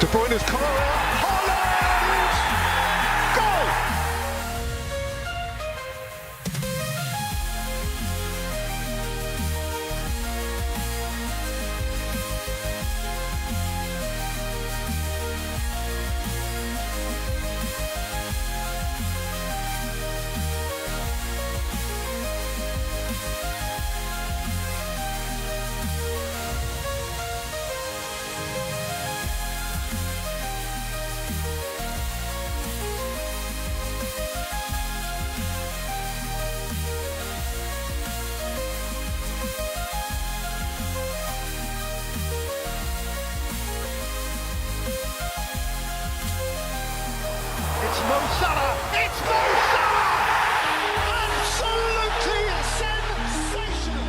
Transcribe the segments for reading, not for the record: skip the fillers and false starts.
De Bruyne's corner. Holland! Goal! It's Mo Salah! It's Mo Salah! Absolutely sensational!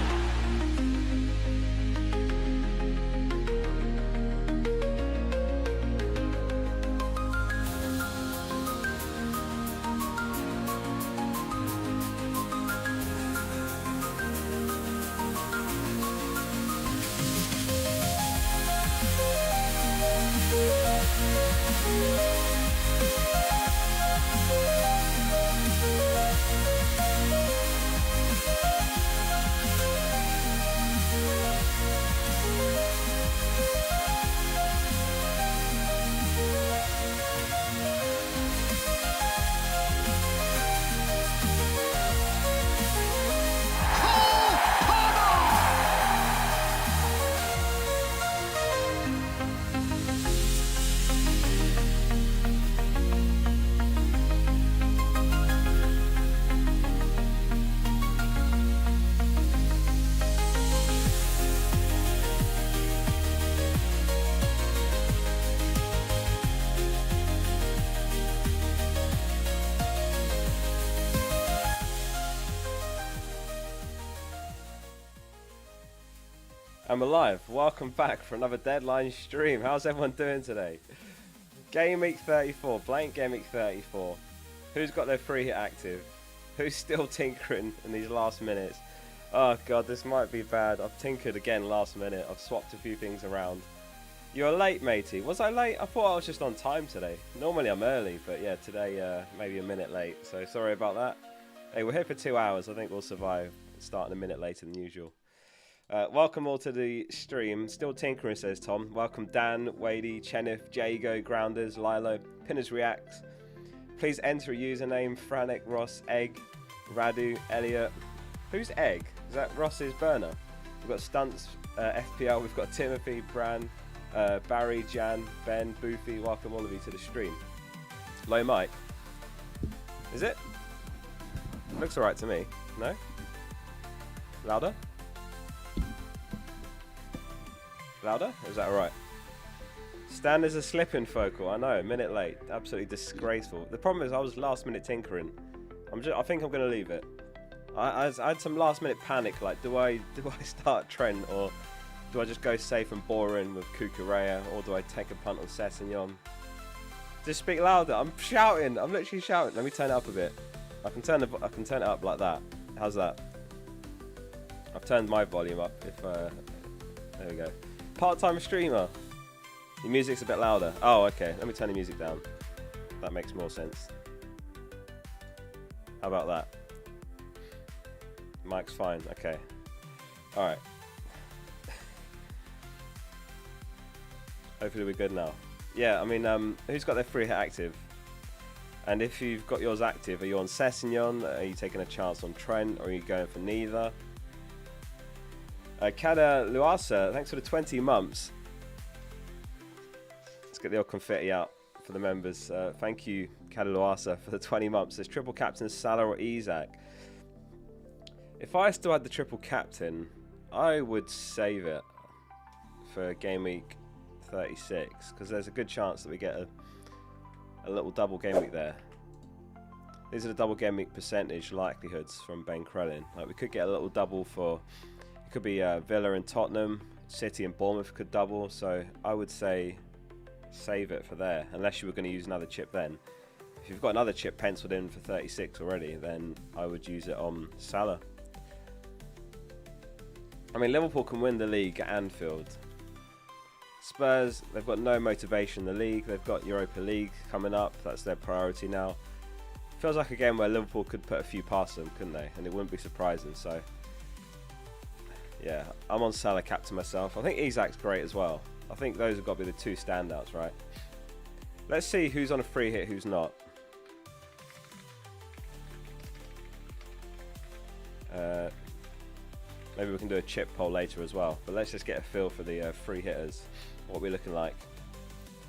And we're live. Welcome back for another deadline stream. How's everyone doing today? Game week 34, blank game week 34. Who's got their free hit active? Who's still tinkering in these last minutes? Oh god, this might be bad. I've tinkered again last minute. I've swapped a few things around. You're late, matey. Was I late? I thought I was just on time today. Normally I'm early, but yeah, today maybe a minute late. So sorry about that. Hey, we're here for 2 hours. I think we'll survive. Starting a minute later than usual. Welcome all to the stream. Still tinkering, says Tom. Welcome Dan, Wadey, Chenif, Jago, Grounders, Lilo, Pinners Reacts. Please enter a username: Franek, Ross, Egg, Radu, Elliot. Who's Egg? Is that Ross's burner? We've got Stunts, FPL. We've got Timothy, Bran, Barry, Jan, Ben, Boofy. Welcome all of you to the stream. Low mic. Is it? Looks alright to me. No? Louder? Louder? Is that alright? Stan is a slip-in focal. I know, a minute late. Absolutely disgraceful. The problem is I was last minute tinkering. I think I'm going to leave it. I had some last minute panic, like do I start Trent, or do I just go safe and boring with Kukurea, or do I take a punt on Sessegnon? Just speak louder. I'm shouting. I'm literally shouting. Let me turn it up a bit. I can turn it up like that. How's that? I've turned my volume up. There we go. Part-time streamer. Your music's a bit louder. Oh, okay. Let me turn the music down. That makes more sense. How about that? Mic's fine. Okay. All right. Hopefully we're good now. Yeah, I mean, who's got their free hit active? And if you've got yours active, are you on Sessegnon? Are you taking a chance on Trent? Or are you going for neither? Kada Luasa, thanks for the 20 months. Let's get the old confetti out for the members. Thank you, Kada Luasa, for the 20 months. There's triple captain Salah or Isaac. If I still had the triple captain, I would save it for game week 36, because there's a good chance that we get a little double game week there. These are the double game week percentage likelihoods from Ben Krellin. Like, we could get a little double for, it could be Villa and Tottenham, City and Bournemouth could double, so I would say save it for there, unless you were going to use another chip then. If you've got another chip penciled in for 36 already, then I would use it on Salah. I mean, Liverpool can win the league at Anfield, Spurs, they've got no motivation in the league. They've got Europa League coming up. That's their priority now. Feels like a game where Liverpool could put a few past them, couldn't they? And it wouldn't be surprising. So, yeah, I'm on Salah captain myself. I think Isak's great as well. I think those have got to be the two standouts, right? Let's see who's on a free hit, who's not. Maybe we can do a chip poll later as well. But let's just get a feel for the free hitters, what we're looking like.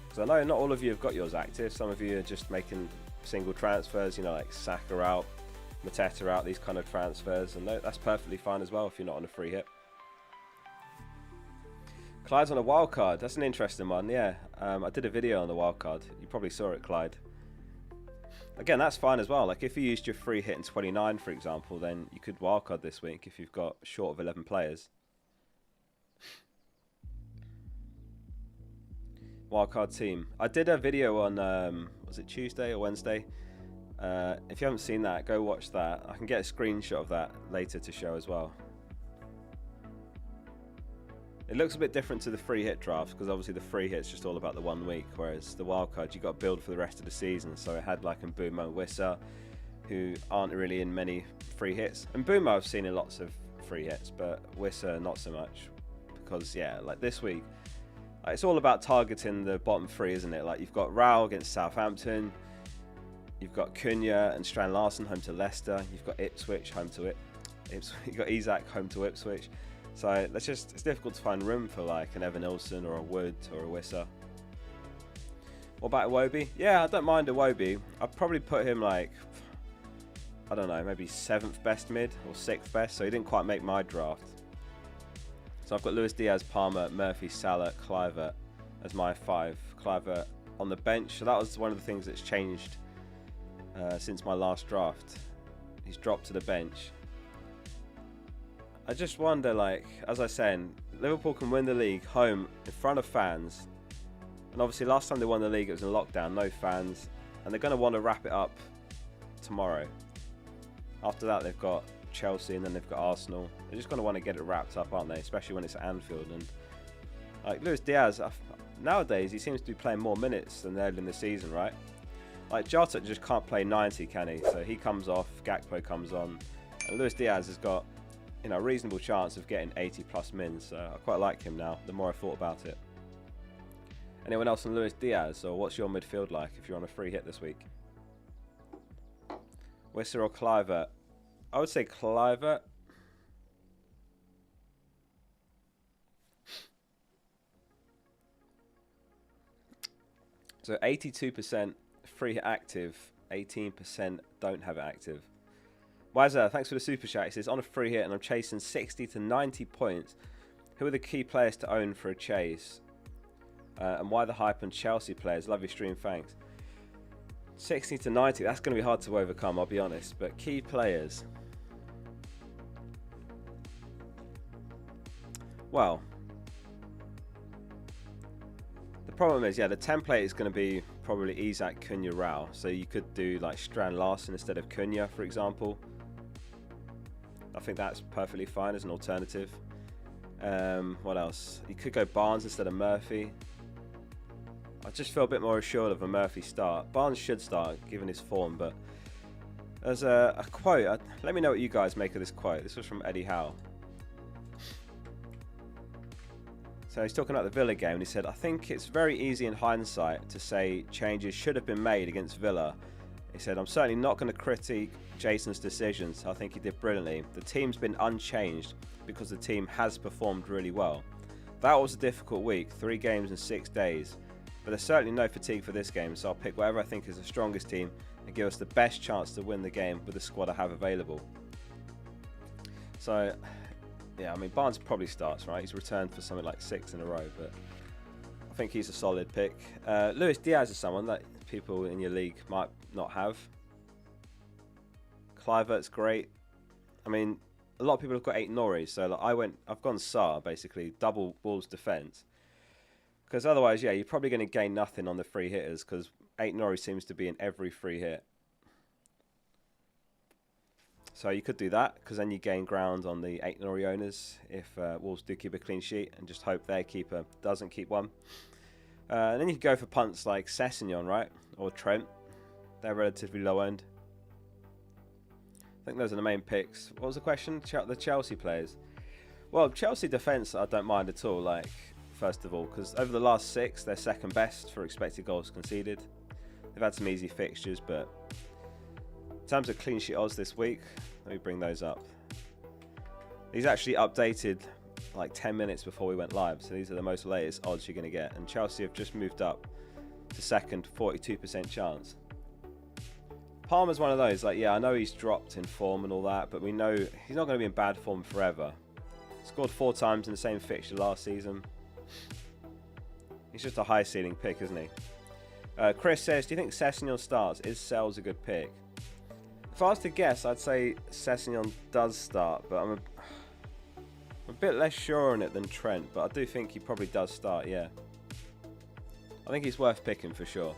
Because I know not all of you have got yours active. Some of you are just making single transfers, you know, like Saka out, Mateta out, these kind of transfers. And that's perfectly fine as well if you're not on a free hit. Clyde's on a wild card. That's an interesting one, yeah. I did a video on the wild card. You probably saw it, Clyde. Again, that's fine as well. Like if you used your free hit in 29, for example, then you could wildcard this week if you've got short of 11 players. Wildcard team. I did a video on, was it Tuesday or Wednesday? If you haven't seen that, go watch that. I can get a screenshot of that later to show as well. It looks a bit different to the free hit drafts because obviously the free hit's just all about the 1 week, whereas the wildcard you got to build for the rest of the season. So it had like Mbeumo and Wissa, who aren't really in many free hits. And Mbeumo I've seen in lots of free hits, but Wissa not so much because yeah, like this week, it's all about targeting the bottom three, isn't it? Like you've got Rao against Southampton, you've got Cunha and Strand Larsen home to Leicester, you've got Ipswich home to you've got Isak home to Ipswich. So it's difficult to find room for like an Evan Nilsson or a Wood or a Wissa. What about Iwobi? Yeah, I don't mind Iwobi. I'd probably put him like, I don't know, maybe 7th best mid or 6th best. So he didn't quite make my draft. So I've got Luis Diaz, Palmer, Murphy, Salah, Kluivert as my 5. Kluivert on the bench. So that was one of the things that's changed since my last draft. He's dropped to the bench. I just wonder, like, as I said, Liverpool can win the league home in front of fans. And obviously last time they won the league it was in lockdown, no fans. And they're going to want to wrap it up tomorrow. After that they've got Chelsea and then they've got Arsenal. They're just going to want to get it wrapped up, aren't they? Especially when it's at Anfield. And like Luis Diaz, nowadays he seems to be playing more minutes than early in the season, right? Like Jota just can't play 90, can he? So he comes off, Gakpo comes on. And Luis Diaz has got, you know, a reasonable chance of getting 80 plus mins, so I quite like him now, the more I thought about it. Anyone else on Luis Diaz, or what's your midfield like if you're on a free hit this week? Wissa or Kluivert? I would say Kluivert. So 82% free hit active, 18% don't have it active. Wazza, thanks for the super chat. He says, on a free hit and I'm chasing 60 to 90 points. Who are the key players to own for a chase? And why the hype on Chelsea players? Love your stream, thanks. 60 to 90, that's going to be hard to overcome, I'll be honest. But key players. Well, the problem is, yeah, the template is going to be probably Isak, Cunha, Rao. So you could do like Strand Larsen instead of Cunha, for example. I think that's perfectly fine as an alternative. What else? You could go Barnes instead of Murphy. I just feel a bit more assured of a Murphy start. Barnes should start given his form, but there's a quote. Let me know what you guys make of this quote. This was from Eddie Howe. So he's talking about the Villa game and he said, I think it's very easy in hindsight to say changes should have been made against Villa. He said, I'm certainly not going to critique Jason's decisions. I think he did brilliantly. The team's been unchanged because the team has performed really well. That was a difficult week, 3 games in 6 days. But there's certainly no fatigue for this game, so I'll pick whatever I think is the strongest team and give us the best chance to win the game with the squad I have available. So, yeah, I mean, Barnes probably starts, right? He's returned for something like 6 in a row, but I think he's a solid pick. Luis Diaz is someone that people in your league might not have. Kluivert's great. I mean, a lot of people have got 8 Norries, so like I've gone Saar, basically, double Wolves defence. Because otherwise, yeah, you're probably going to gain nothing on the free hitters, because 8 Norries seems to be in every free hit. So you could do that, because then you gain ground on the 8-0 owners if Wolves do keep a clean sheet, and just hope their keeper doesn't keep one. And then you could go for punts like Sessegnon, right? Or Trent. They're relatively low end. I think those are the main picks. What was the question? The Chelsea players. Well, Chelsea defence I don't mind at all, like, first of all, because over the last 6, they're second best for expected goals conceded. They've had some easy fixtures, but in terms of clean sheet odds this week, let me bring those up. These actually updated like 10 minutes before we went live, so these are the most latest odds you're going to get. And Chelsea have just moved up to second, 42% chance. Palmer's one of those, like, yeah, I know he's dropped in form and all that, but we know he's not going to be in bad form forever. Scored 4 times in the same fixture last season. He's just a high ceiling pick, isn't he? Chris says, do you think Sessegnon starts? Is Sells a good pick? If I was to guess, I'd say Sessegnon does start, but I'm a bit less sure on it than Trent, but I do think he probably does start, yeah. I think he's worth picking for sure.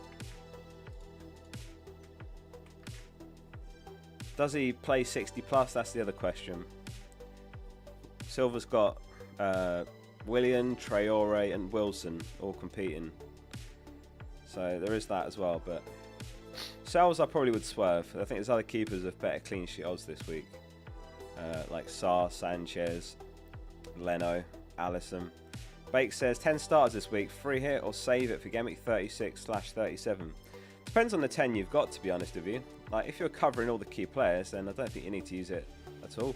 Does he play 60 plus? That's the other question. Silver's got Willian, Traore and Wilson all competing. So there is that as well, but Sells I probably would swerve. I think there's other keepers with better clean sheet odds this week. Like Sarr, Sanchez, Leno, Allison. Bake says 10 starters this week, free hit or save it for Gameweek 36/37. Depends on the 10 you've got, to be honest with you. Like, if you're covering all the key players, then I don't think you need to use it at all.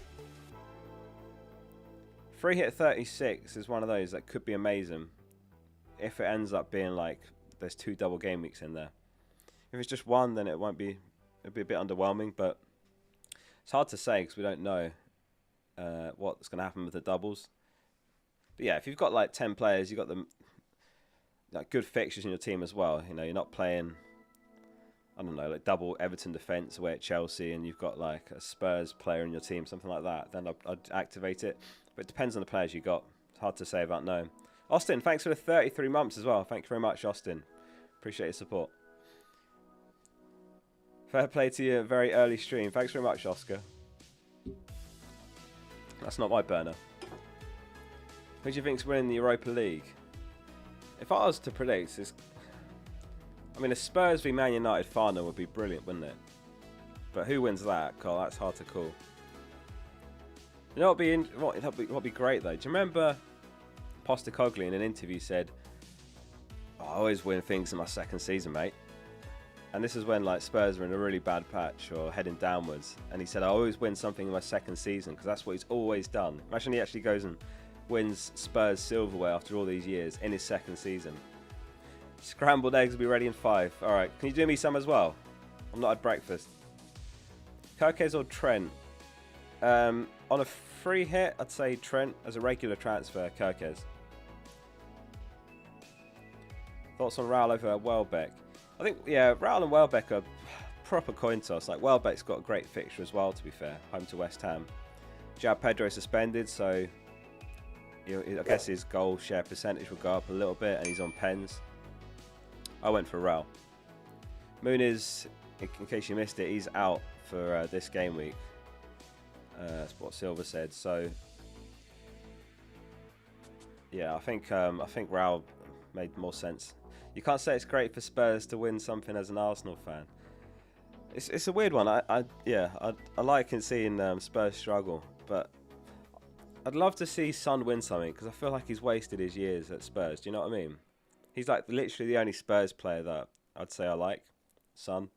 Free hit 36 is one of those that could be amazing if it ends up being like there's 2 double game weeks in there. If it's just one, then it won't be. It'll be a bit underwhelming, but it's hard to say because we don't know what's going to happen with the doubles. But yeah, if you've got like 10 players, you've got them like good fixtures in your team as well. You know, you're not playing, I don't know, like double Everton defence away at Chelsea, and you've got like a Spurs player in your team, something like that. Then I'd activate it. But it depends on the players you got. It's hard to say about knowing. Austin, thanks for the 33 months as well. Thank you very much, Austin. Appreciate your support. Fair play to you, very early stream. Thanks very much, Oscar. That's not my burner. Who do you think's winning the Europa League? If I was to predict, I mean, a Spurs v Man United final would be brilliant, wouldn't it? But who wins that, Carl? That's hard to call. You know what'd be great though? Do you remember Postecoglou in an interview said, I always win things in my second season, mate. And this is when like Spurs were in a really bad patch or heading downwards. And he said, I always win something in my second season because that's what he's always done. Imagine he actually goes and wins Spurs silverware after all these years in his second season. Scrambled eggs will be ready in 5. All right, can you do me some as well? I'm not at breakfast. Kirkes or Trent? On a free hit, I'd say Trent. As a regular transfer, Kirkes. Thoughts on Raul over Welbeck? I think, yeah, Raul and Welbeck are proper coin toss. Like, Welbeck's got a great fixture as well, to be fair. Home to West Ham. João Pedro suspended, so I guess his goal share percentage will go up a little bit, and he's on pens. I went for Raul. Muniz, in case you missed it, he's out for this game week. That's what Silver said. So, yeah, I think Raul made more sense. You can't say it's great for Spurs to win something as an Arsenal fan. It's a weird one. I like seeing Spurs struggle, but I'd love to see Son win something because I feel like he's wasted his years at Spurs. Do you know what I mean? He's like literally the only Spurs player that I'd say I like, Son.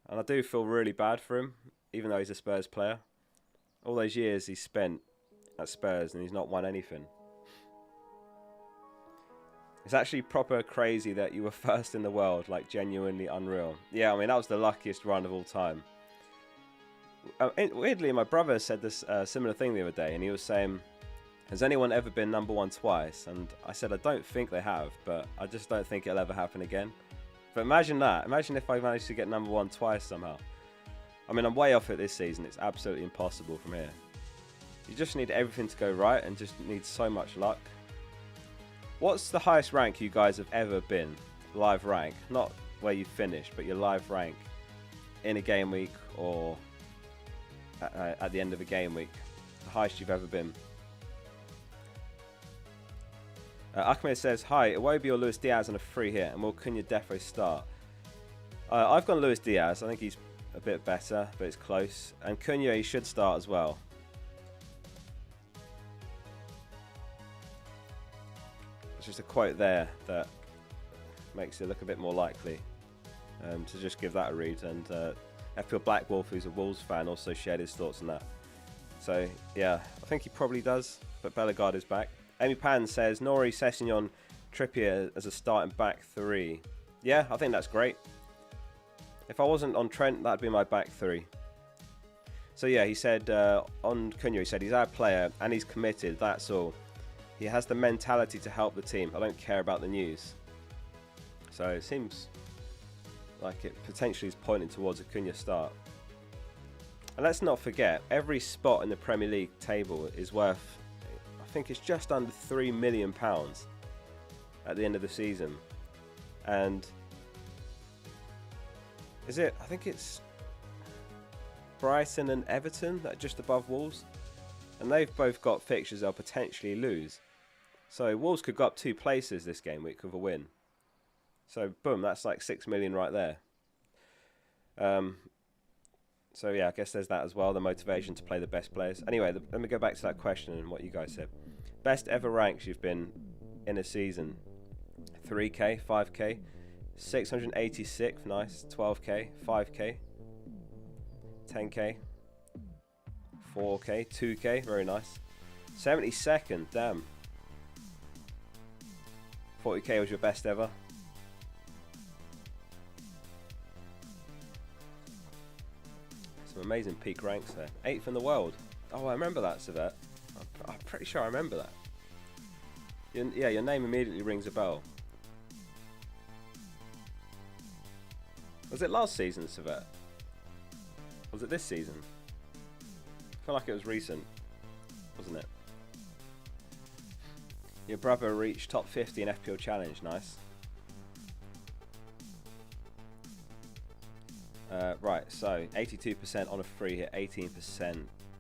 And I do feel really bad for him, even though he's a Spurs player. All those years he's spent at Spurs and he's not won anything. It's actually proper crazy that you were first in the world, like genuinely unreal. Yeah, I mean, that was the luckiest run of all time. Weirdly, my brother said this similar thing the other day, and he was saying, has anyone ever been number 1 twice? And I said, I don't think they have, but I just don't think it'll ever happen again. But imagine that. Imagine if I managed to get number 1 twice somehow. I mean, I'm way off it this season. It's absolutely impossible from here. You just need everything to go right and just need so much luck. What's the highest rank you guys have ever been? Live rank. Not where you finished, but your live rank in a game week or at the end of a game week. The highest you've ever been. Ahmed says, hi, Iwobi or Luis Diaz on a free hit, and will Cunha defo start? I've gone Luis Diaz. I think he's a bit better, but it's close. And Cunha, he should start as well. There's just a quote there that makes it look a bit more likely to just give that a read. And FPL Black Wolf, who's a Wolves fan, also shared his thoughts on that. So, yeah, I think he probably does, but Bellegarde is back. Amy Pan says, Nori, Sessegnon, Trippier as a starting back three. Yeah, I think that's great. If I wasn't on Trent, that'd be my back three. So yeah, he said on Cunha, he said he's our player and he's committed, that's all. He has the mentality to help the team. I don't care about the news. So it seems like it potentially is pointing towards a Cunha start. And let's not forget, every spot in the Premier League table is worth, I think it's just under £3 million at the end of the season. And is it, I think it's Brighton and Everton that are just above Wolves. And they've both got fixtures they'll potentially lose. So Wolves could go up 2 places this game week with a win. So boom, that's like 6 million right there. So yeah, I guess there's that as well, the motivation to play the best players. Anyway, let me go back to that question and what you guys said. Best ever ranks you've been in a season. 3k, 5k, 686, nice, 12k, 5k, 10k, 4k, 2k, very nice. 72nd, damn. 40k was your best ever. Some amazing peak ranks there. 8th in the world. Oh, I remember that, Savet. I'm pretty sure I remember that. Yeah, your name immediately rings a bell. Was it last season, Savet? Was it this season? I feel like it was recent, wasn't it? Your brother reached top 50 in FPL Challenge, nice. Right, so 82% on a free hit, 18%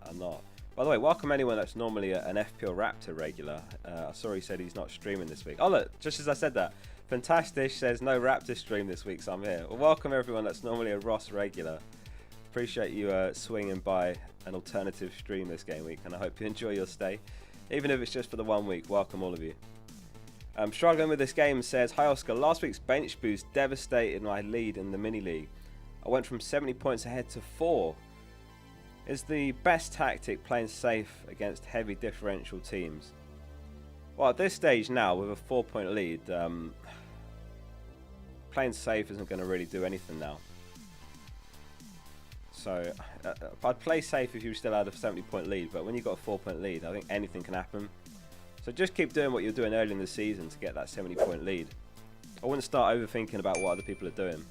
are not. By the way, welcome anyone that's normally an FPL Raptor regular. I saw he said he's not streaming this week. Oh look, just as I said that, Fantastish says no Raptor stream this week, so I'm here. Well, welcome everyone that's normally a Ross regular. Appreciate you swinging by an alternative stream this game week, and I hope you enjoy your stay. Even if it's just for the 1 week, welcome all of you. Struggling with this game says, hi Oscar, last week's bench boost devastated my lead in the mini league. I went from 70 points ahead to 4. Is the best tactic playing safe against heavy differential teams? Well, at this stage now, with a 4-point lead, playing safe isn't going to really do anything now. So, I'd play safe if you still had a 70-point lead, but when you've got a 4-point lead, I think anything can happen. So just keep doing what you're doing early in the season to get that 70-point lead. I wouldn't start overthinking about what other people are doing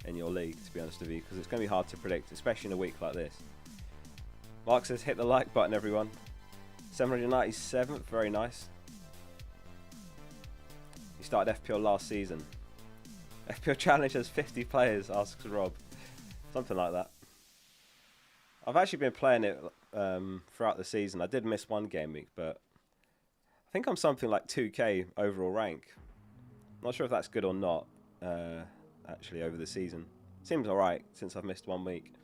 in your league, to be honest with you, because it's going to be hard to predict, especially in a week like this. Mark says, hit the like button, everyone. 797th, very nice. He started FPL last season. FPL Challenge has 50 players, asks Rob. Something like that. I've actually been playing it throughout the season. I did miss one game week, but I think I'm something like 2k overall rank. Not sure if that's good or not, actually, over the season. Seems alright since I've missed 1 week.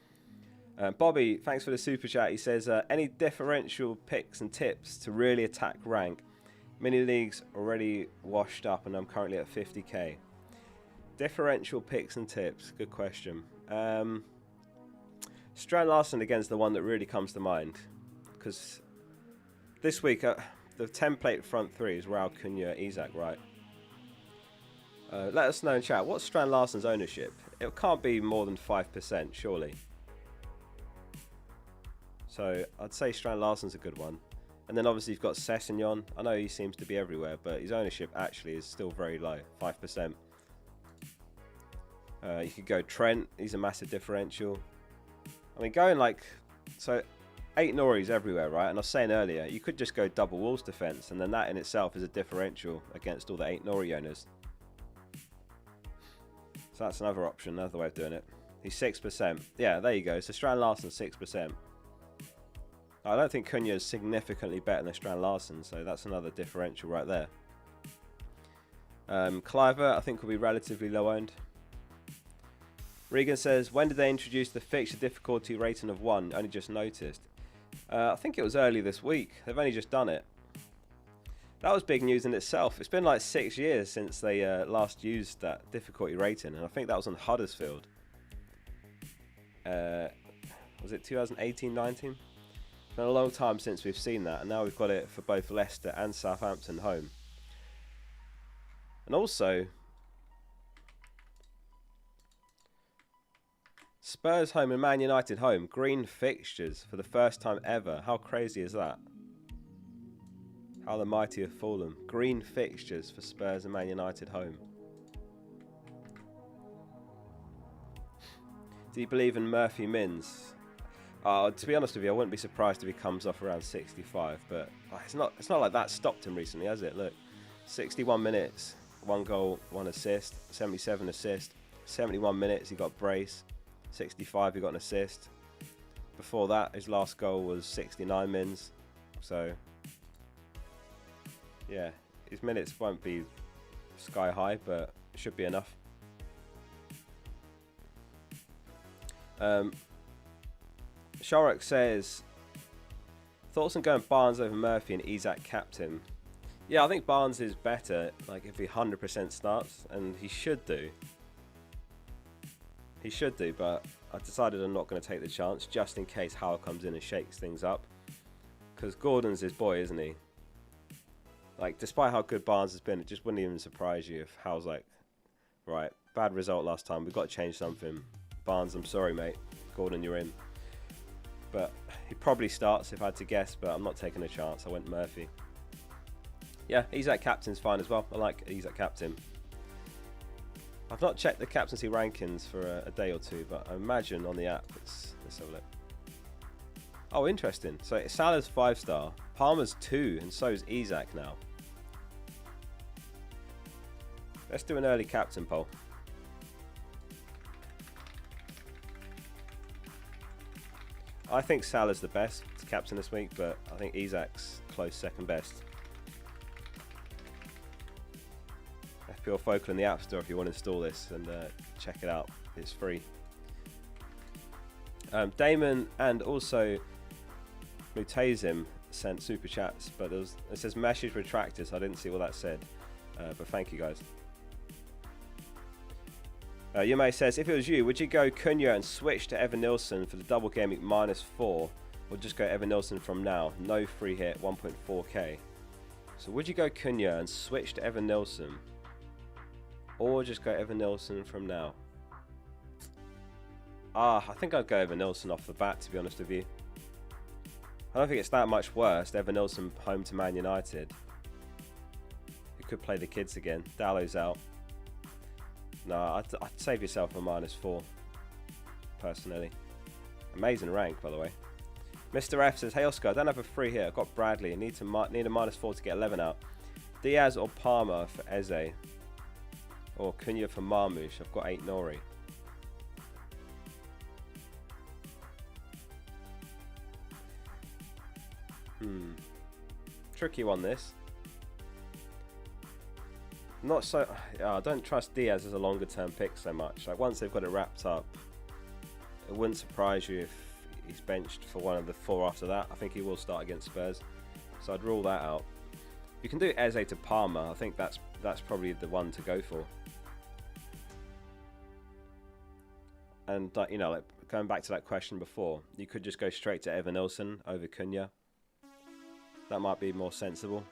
Bobby, thanks for the super chat. He says, any differential picks and tips to really attack rank? Mini leagues already washed up and I'm currently at 50k. Differential picks and tips, good question. Strand Larson again's the one that really comes to mind, because this week the template front three is Raul, Cunha, Isak, right? Let us know in chat, what's Strand Larson's ownership? It can't be more than 5%, surely. So I'd say Strand Larson's a good one. And then obviously you've got Sessegnon. I know he seems to be everywhere, but his ownership actually is still very low, 5%. You could go Trent, he's a massive differential. I mean, going like, so 8 Noris everywhere, right? And I was saying earlier, you could just go double Wolves defense, and then that in itself is a differential against all the 8 Nori owners. So that's another option, another way of doing it. He's 6%. Yeah, there you go. So Strand Larsen 6%. I don't think Cunha is significantly better than Strand Larsen, so that's another differential right there. Cliver, I think, will be relatively low owned. Regan says, when did they introduce the fixture difficulty rating of 1? Only just noticed. I think it was early this week. They've only just done it. That was big news in itself. It's been like 6 years since they last used that difficulty rating, and I think that was on Huddersfield. Was it 2018-19? It's been a long time since we've seen that, and now we've got it for both Leicester and Southampton home. And also, Spurs home and Man United home. Green fixtures for the first time ever. How crazy is that? How the mighty have fallen. Green fixtures for Spurs and Man United home. Do you believe in Murphy Mins? To be honest with you, I wouldn't be surprised if he comes off around 65, but it's not like that stopped him recently, has it? Look, 61 minutes, 1 goal, 1 assist, 77 assist, 71 minutes he got brace, 65 he got an assist. Before that, his last goal was 69 mins, so yeah, his minutes won't be sky high, but it should be enough. Sharok says, thoughts on going Barnes over Murphy and Isak captain? Yeah, I think Barnes is better, like if he 100% starts, and he should do. He should do, but I decided I'm not going to take the chance, just in case Howe comes in and shakes things up. Because Gordon's his boy, isn't he? Like, despite how good Barnes has been, it just wouldn't even surprise you if Howe's like, right, bad result last time, we've got to change something. Barnes, I'm sorry, mate. Gordon, you're in. But he probably starts if I had to guess, but I'm not taking a chance. I went Murphy. Yeah, Isak captain's fine as well. I like Isak captain. I've not checked the captaincy rankings for a day or two, but I imagine on the app, let's have a look. Oh, interesting. So Salah's 5-star, Palmer's 2, and so is Isak now. Let's do an early captain poll. I think Salah's the best to captain this week, but I think Isak's close second best. FPL Focal in the App Store if you want to install this and check it out. It's free. Damon and also Mutazim sent super chats, but it says message retracted, so I didn't see what that said. But thank you guys. Yume says, if it was you, would you go Cunha and switch to Evan Nilsson for the double game week -4, or just go Evan Nilsson from now? No free hit, 1.4k. So would you go Cunha and switch to Evan Nilsson, or just go Evan Nilsson from now? I think I'd go Evan Nilsson off the bat, to be honest with you. I don't think it's that much worse. Evan Nilsson home to Man United. You could play the kids again. Dallow's out. No, I'd save yourself a -4, personally. Amazing rank, by the way. Mr. F says, hey Oscar, I don't have a free hit. I've got Bradley. I need a -4 to get 11 out. Diaz or Palmer for Eze. Or Cunha for Marmoush. I've got 8 Nori. Tricky one, this. Not so. I don't trust Diaz as a longer term pick so much. Like, once they've got it wrapped up, it wouldn't surprise you if he's benched for one of the 4 after that. I think he will start against Spurs, so I'd rule that out. You can do Eze to Palmer. I think that's probably the one to go for. And you know, like going back to that question before, you could just go straight to Evan Nilsson over Cunha. That might be more sensible.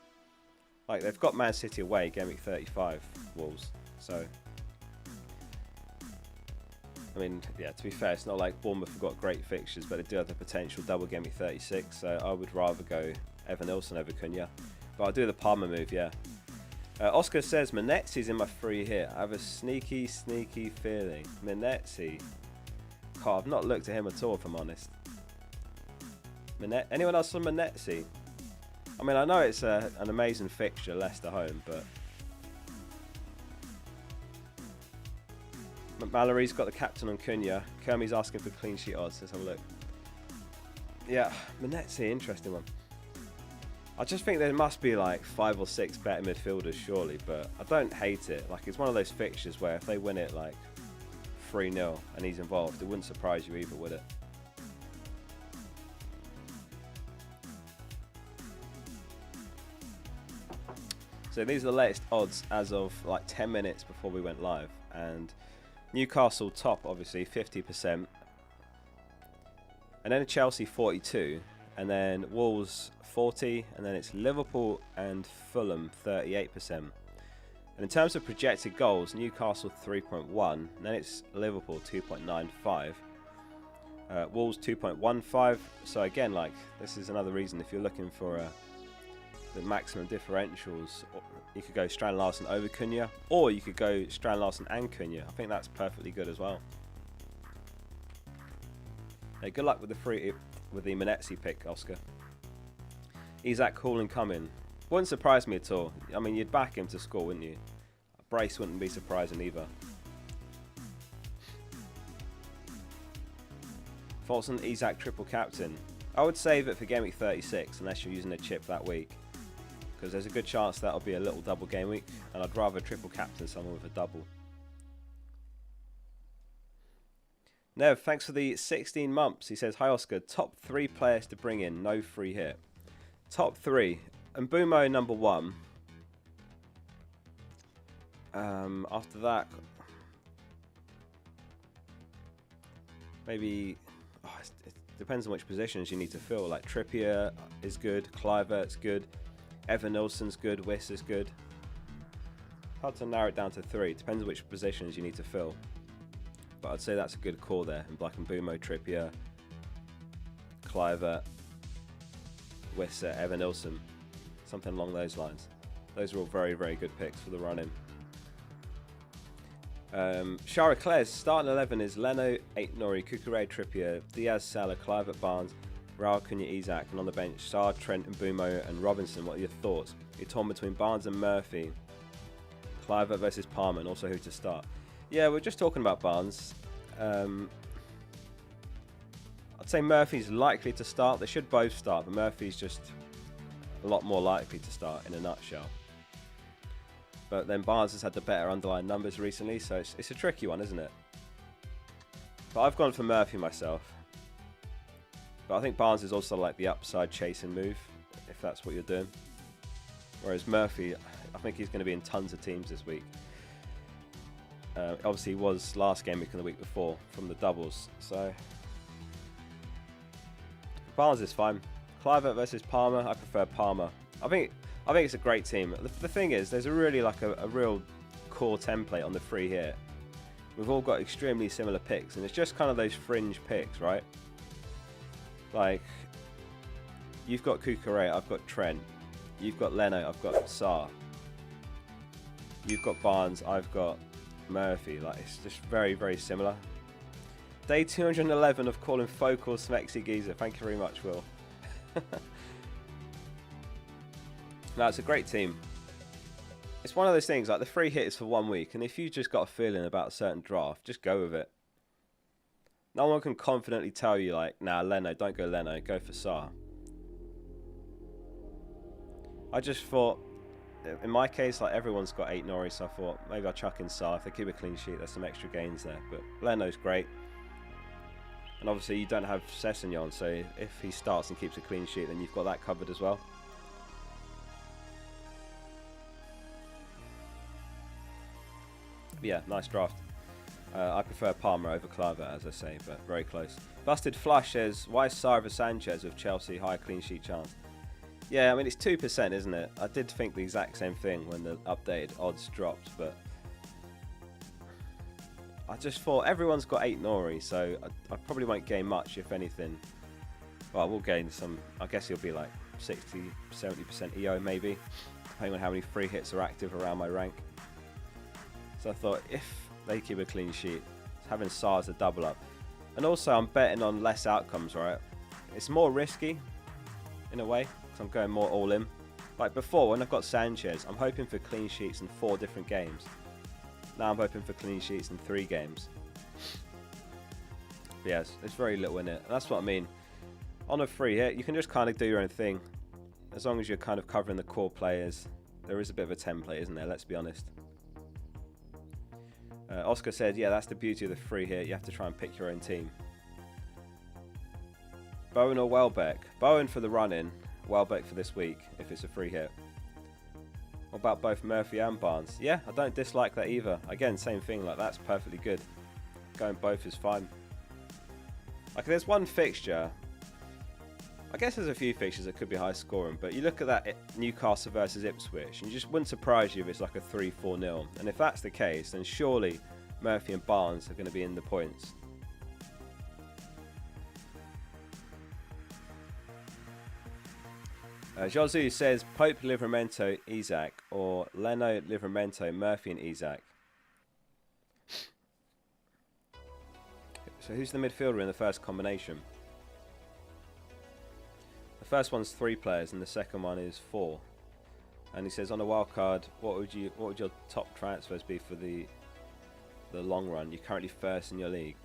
Like, they've got Man City away, game week 35, Wolves. So, I mean, yeah, to be fair, it's not like Bournemouth have got great fixtures, but they do have the potential double game week 36. So I would rather go Evan Nilsson over Cunha. But I'll do the Palmer move, yeah. Oscar says, Manetzi's in my free hit. I have a sneaky feeling. Manetzi. God, I've not looked at him at all, if I'm honest. Anyone else on Manetzi? I mean, I know it's an amazing fixture, Leicester home, but Mallory's got the captain on Cunha. Kermi's asking for clean sheet odds. Let's have a look. Yeah, Manetzi, interesting one. I just think there must be like 5 or 6 better midfielders, surely, but I don't hate it. Like, it's one of those fixtures where if they win it like 3-0 and he's involved, it wouldn't surprise you either, would it? So these are the latest odds as of like 10 minutes before we went live, and Newcastle top, obviously 50%, and then Chelsea 42, and then Wolves 40, and then it's Liverpool and Fulham 38%. And in terms of projected goals, Newcastle 3.1, and then it's Liverpool 2.95, Wolves 2.15. So again, like, this is another reason if you're looking for the maximum differentials, you could go Strand Larsen over Cunha, or you could go Strand Larsen and Cunha. I think that's perfectly good as well. Hey, good luck with the Manetzi pick, Oscar. Isak cool and coming. Wouldn't surprise me at all. I mean, you'd back him to score, wouldn't you? Brace wouldn't be surprising either. Folson, Isak triple captain. I would save it for Gameweek 36 unless you're using a chip that week, because there's a good chance that'll be a little double game week, and I'd rather triple captain someone with a double. Nev, thanks for the 16 months. He says, hi Oscar, top 3 players to bring in, no free hit. Top 3, Mbumo number 1. After that, maybe, it depends on which positions you need to fill. Like Trippier is good, Kluivert's good, Evan Nilsson's good, Wiss is good. Hard to narrow it down to 3. Depends on which positions you need to fill. But I'd say that's a good call there. In Black and Mbumo, Trippier, Kluivert, Wiss, Evan Nilsson. Something along those lines. Those are all very, very good picks for the run-in. Shara Claire's starting 11 is Leno, 8 Nori, Cucurella, Trippier, Diaz, Salah, Kluivert, Barnes, Raul, Cunha, Isak, and on the bench, Sarr, Trent, Mbumo, and Robinson. What are your thoughts? You're torn between Barnes and Murphy. Kluivert versus Palmer, and also who to start. Yeah, we're just talking about Barnes. I'd say Murphy's likely to start. They should both start, but Murphy's just a lot more likely to start in a nutshell. But then Barnes has had the better underlying numbers recently, so it's a tricky one, isn't it? But I've gone for Murphy myself. But I think Barnes is also like the upside chasing move, if that's what you're doing. Whereas Murphy, I think he's going to be in tons of teams this week. Obviously, he was last game week and the week before from the doubles. So Barnes is fine. Kluivert versus Palmer. I prefer Palmer. I think it's a great team. The thing is, there's a really like a real core template on the free hit. We've all got extremely similar picks, and it's just kind of those fringe picks, right? Like, you've got Cucurella, I've got Trent. You've got Leno, I've got Sarr. You've got Barnes, I've got Murphy. Like, it's just very, very similar. Day 211 of calling Focal Smexy Geezer. Thank you very much, Will. No, it's a great team. It's one of those things, like the free hit is for 1 week, and if you just got a feeling about a certain draft, just go with it. No one can confidently tell you, like, nah, Leno, don't go Leno, go for Sarr. I just thought, in my case, like, everyone's got 8 Norris, so I thought maybe I'll chuck in Sarr. If they keep a clean sheet, there's some extra gains there. But Leno's great. And obviously you don't have Sessegnon, so if he starts and keeps a clean sheet, then you've got that covered as well. But yeah, nice draft. I prefer Palmer over Kluivert, as I say, but very close. Busted Flush says, why is Sarr over Sanchez with Chelsea high clean sheet chance? Yeah, I mean, it's 2%, isn't it? I did think the exact same thing when the updated odds dropped, but I just thought everyone's got 8 Nori, so I probably won't gain much, if anything. Well, I will gain some. I guess he'll be like 60, 70% EO maybe, depending on how many free hits are active around my rank. So I thought if they keep a clean sheet, having Sarr as a double up. And also I'm betting on less outcomes, right? It's more risky in a way, because I'm going more all in. Like before, when I've got Sanchez, I'm hoping for clean sheets in 4 different games. Now I'm hoping for clean sheets in 3 games. But yes, it's very little in it. And that's what I mean. On a free hit, you can just kind of do your own thing. As long as you're kind of covering the core players. There is a bit of a template, isn't there? Let's be honest. Oscar said, yeah, that's the beauty of the free hit. You have to try and pick your own team. Bowen or Welbeck? Bowen for the run-in. Welbeck for this week, if it's a free hit. What about both Murphy and Barnes? Yeah, I don't dislike that either. Again, same thing, like that's perfectly good. Going both is fine. Like there's one fixture. I guess there's a few fixtures that could be high scoring, but you look at that Newcastle versus Ipswich, and you just wouldn't surprise you if it's like a 3-4-0. And if that's the case, then surely Murphy and Barnes are going to be in the points. Josu says Pope, Livramento, Isak, or Leno, Livramento, Murphy and Isak. So who's the midfielder in the first combination? The first one's 3 players and the second one is 4. And he says on a wild card, what would your top transfers be for the long run? You're currently first in your league.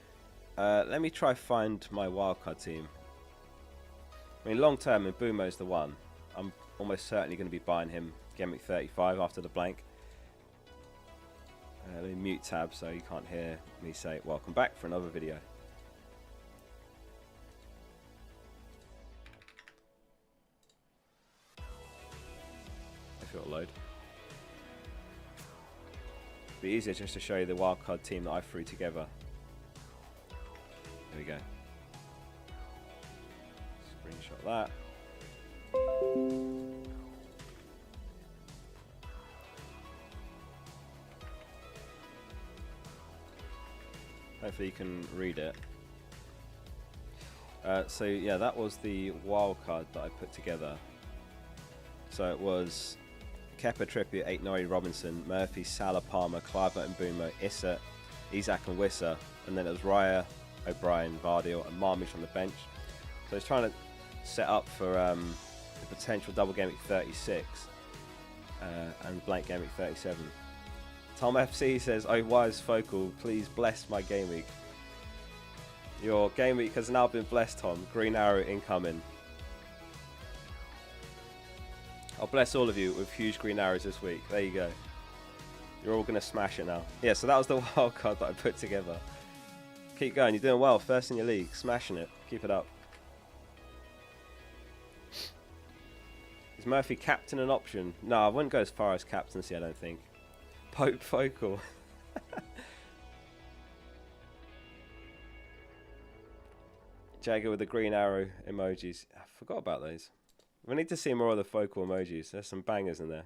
Let me try find my wild card team. I mean, long term, Mbumo's the one. I'm almost certainly going to be buying him Gameweek 35 after the blank. Let me mute tab so you can't hear me say welcome back for another video. If it'll load. It'll be easier just to show you the wildcard team that I threw together. There we go. Screenshot that. Hopefully you can read it. So yeah, that was the wild card that I put together. So it was Kepa, Trippier, 8 Norrie, Robinson, Murphy, Salah, Palmer, Kluivert and Mbeumo, Issa, Isak and Wissa, and then it was Raya, O'Brien, Vardiel and Marmish on the bench. So it's trying to set up for the potential double game week 36 and blank game week 37. Tom FC says, "Oh, wise Focal, please bless my game week." Your game week has now been blessed, Tom. Green arrow incoming. I'll bless all of you with huge green arrows this week. There you go. You're all going to smash it now. Yeah, so that was the wild card that I put together. Keep going. You're doing well. First in your league. Smashing it. Keep it up. Is Murphy captain an option? No, I wouldn't go as far as captaincy, I don't think. Pope Focal. Jagger with the green arrow emojis. I forgot about those. We need to see more of the Focal emojis. There's some bangers in there.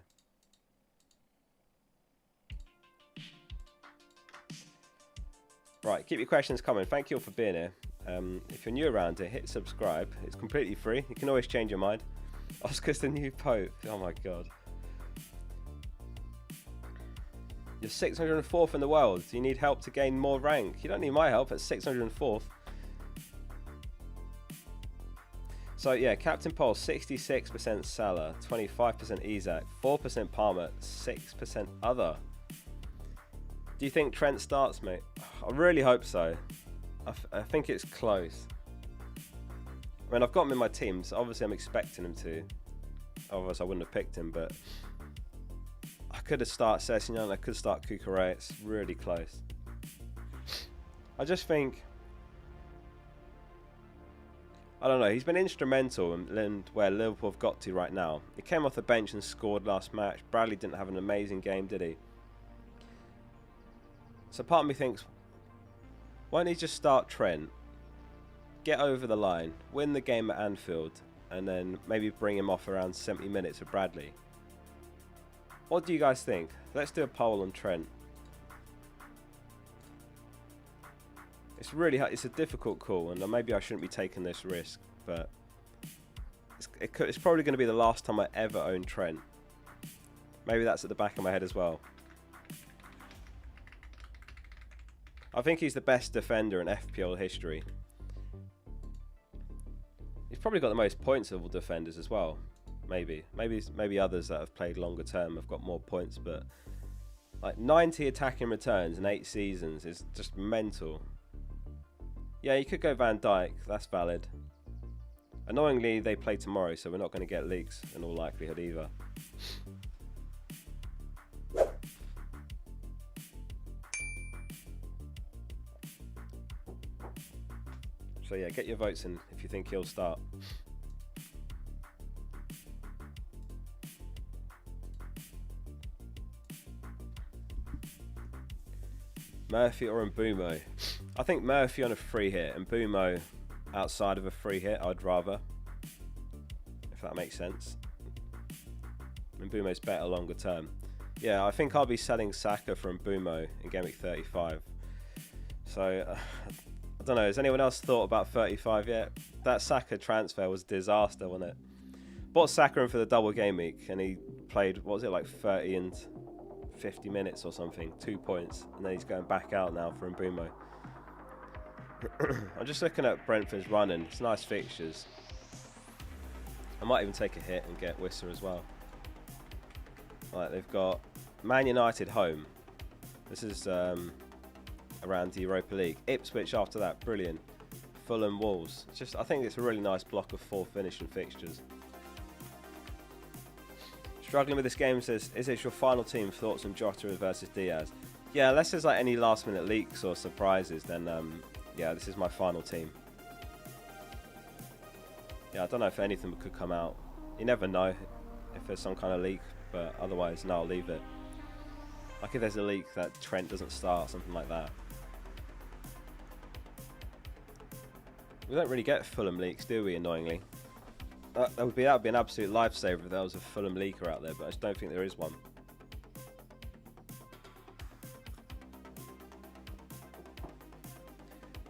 Right, keep your questions coming. Thank you all for being here. If you're new around here, hit subscribe. It's completely free. You can always change your mind. Oscar's the new Pope. Oh my god. You're 604th in the world. Do you need help to gain more rank? You don't need my help at 604th. So yeah, Captain Poll, 66% Salah, 25% Isak, 4% Palmer, 6% other. Do you think Trent starts, mate? I really hope so. I think it's close. I mean, I've got him in my team, so obviously I'm expecting him to. Otherwise I wouldn't have picked him, but I could have started Sessegnon, I could start Cucurella. It's really close. I just think, I don't know, he's been instrumental in where Liverpool have got to right now. He came off the bench and scored last match. Bradley didn't have an amazing game, did he? So part of me thinks, why don't he just start Trent, get over the line, win the game at Anfield, and then maybe bring him off around 70 minutes with Bradley? What do you guys think? Let's do a poll on Trent. It's really hard. It's a difficult call, and maybe I shouldn't be taking this risk, but it's probably going to be the last time I ever own Trent. Maybe that's at the back of my head as well. I think he's the best defender in FPL history. He's probably got the most points of all defenders as well. Maybe others that have played longer term have got more points, but Like 90 attacking returns in 8 seasons is just mental. Yeah, you could go Van Dijk, that's valid. Annoyingly, they play tomorrow, so we're not going to get leaks in all likelihood either. So yeah, get your votes in if you think he'll start. Murphy or Mbumo? I think Murphy on a free hit and Mbumo outside of a free hit, I'd rather. If that makes sense. Mbumo's better longer term. Yeah, I think I'll be selling Saka for Mbumo in Gameweek 35. So, I don't know, has anyone else thought about 35 yet? That Saka transfer was a disaster, wasn't it? Bought Saka in for the double game week and he played, what was it, like 30 and 50 minutes or something, 2 points, and then he's going back out now for Mbumo. I'm just looking at Brentford's running. It's nice fixtures. I might even take a hit and get Worcester as well. Right, they've got Man United home. This is around the Europa League. Ipswich after that, brilliant. Fulham, Wolves. It's just, I think it's a really nice block of 4 finishing fixtures. Struggling with this game says, is it your final team? Thoughts on Jota versus Diaz? Yeah, unless there's like any last minute leaks or surprises, then yeah, this is my final team. Yeah, I don't know if anything could come out. You never know if there's some kind of leak, but otherwise, no, I'll leave it. Like if there's a leak that Trent doesn't start, something like that. We don't really get Fulham leaks, do we, annoyingly? That would be an absolute lifesaver if there was a Fulham leaker out there, but I just don't think there is one.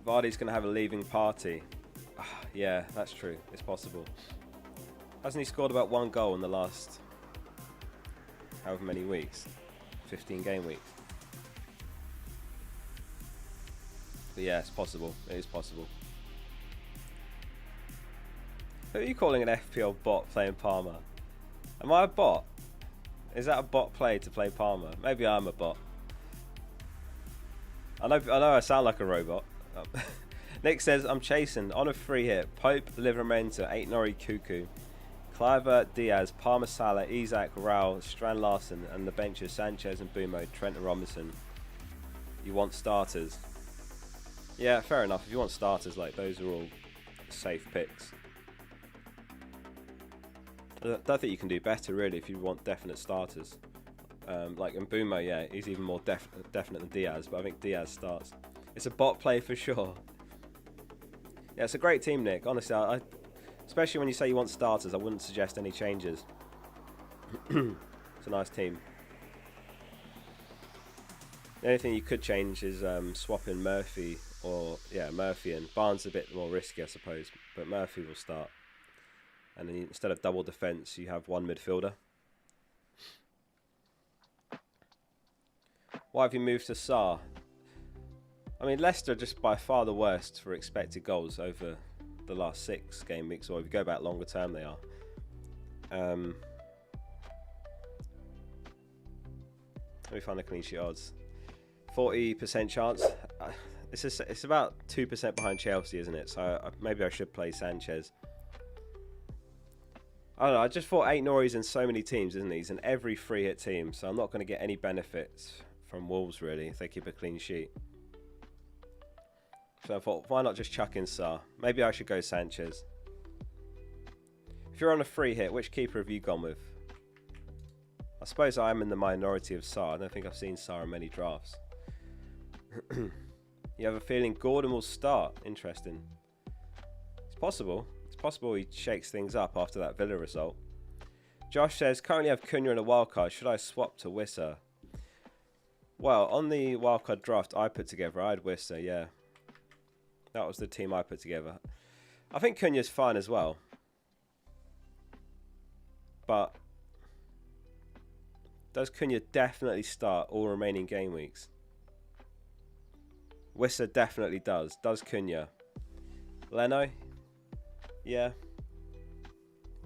Vardy's going to have a leaving party. Yeah, that's true. It's possible. Hasn't he scored about 1 goal in the last however many weeks? 15 game weeks. But yeah, it's possible. It is possible. Who are you calling an FPL bot playing Palmer? Am I a bot? Is that a bot play to play Palmer? Maybe I'm a bot. I know I sound like a robot. Nick says, I'm chasing on a free hit. Pope, Livermore, 8 Nori Cuckoo, Cliver, Diaz, Palmer, Salah, Isak, Raul, Strand Larson, and the benches Sanchez and Bumo, Trent and Robinson. You want starters? Yeah, fair enough. If you want starters, like those are all safe picks. I don't think you can do better really if you want definite starters. Like Mbumo, yeah, he's even more definite than Diaz, but I think Diaz starts. It's a bot play for sure. Yeah, it's a great team, Nick. Honestly, especially when you say you want starters, I wouldn't suggest any changes. It's a nice team. The only thing you could change is swapping Murphy Murphy and Barnes a bit more risky, I suppose, but Murphy will start. And then instead of double defence, you have one midfielder. Why have you moved to Sarr? I mean, Leicester are just by far the worst for expected goals over the last 6 game weeks, or if you go back longer term, they are. Let me find the clean sheet odds. 40% chance. It's about 2% behind Chelsea, isn't it? So maybe I should play Sanchez. I don't know, I just thought 8 Noris in so many teams, isn't he? He's in every free hit team, so I'm not going to get any benefits from Wolves, really, if they keep a clean sheet. So I thought, why not just chuck in Sarr? Maybe I should go Sanchez. If you're on a free hit, which keeper have you gone with? I suppose I am in the minority of Sarr. I don't think I've seen Sarr in many drafts. You have a feeling Gordon will start? Interesting. It's possible. It's possible he shakes things up after that Villa result. Josh says, currently have Cunha in a wildcard. Should I swap to Wissa? Well, on the wildcard draft I put together, I had Wissa, yeah. That was the team I put together. I think Cunha's fine as well. But does Cunha definitely start all remaining game weeks? Wissa definitely does. Does Cunha? Leno? Yeah.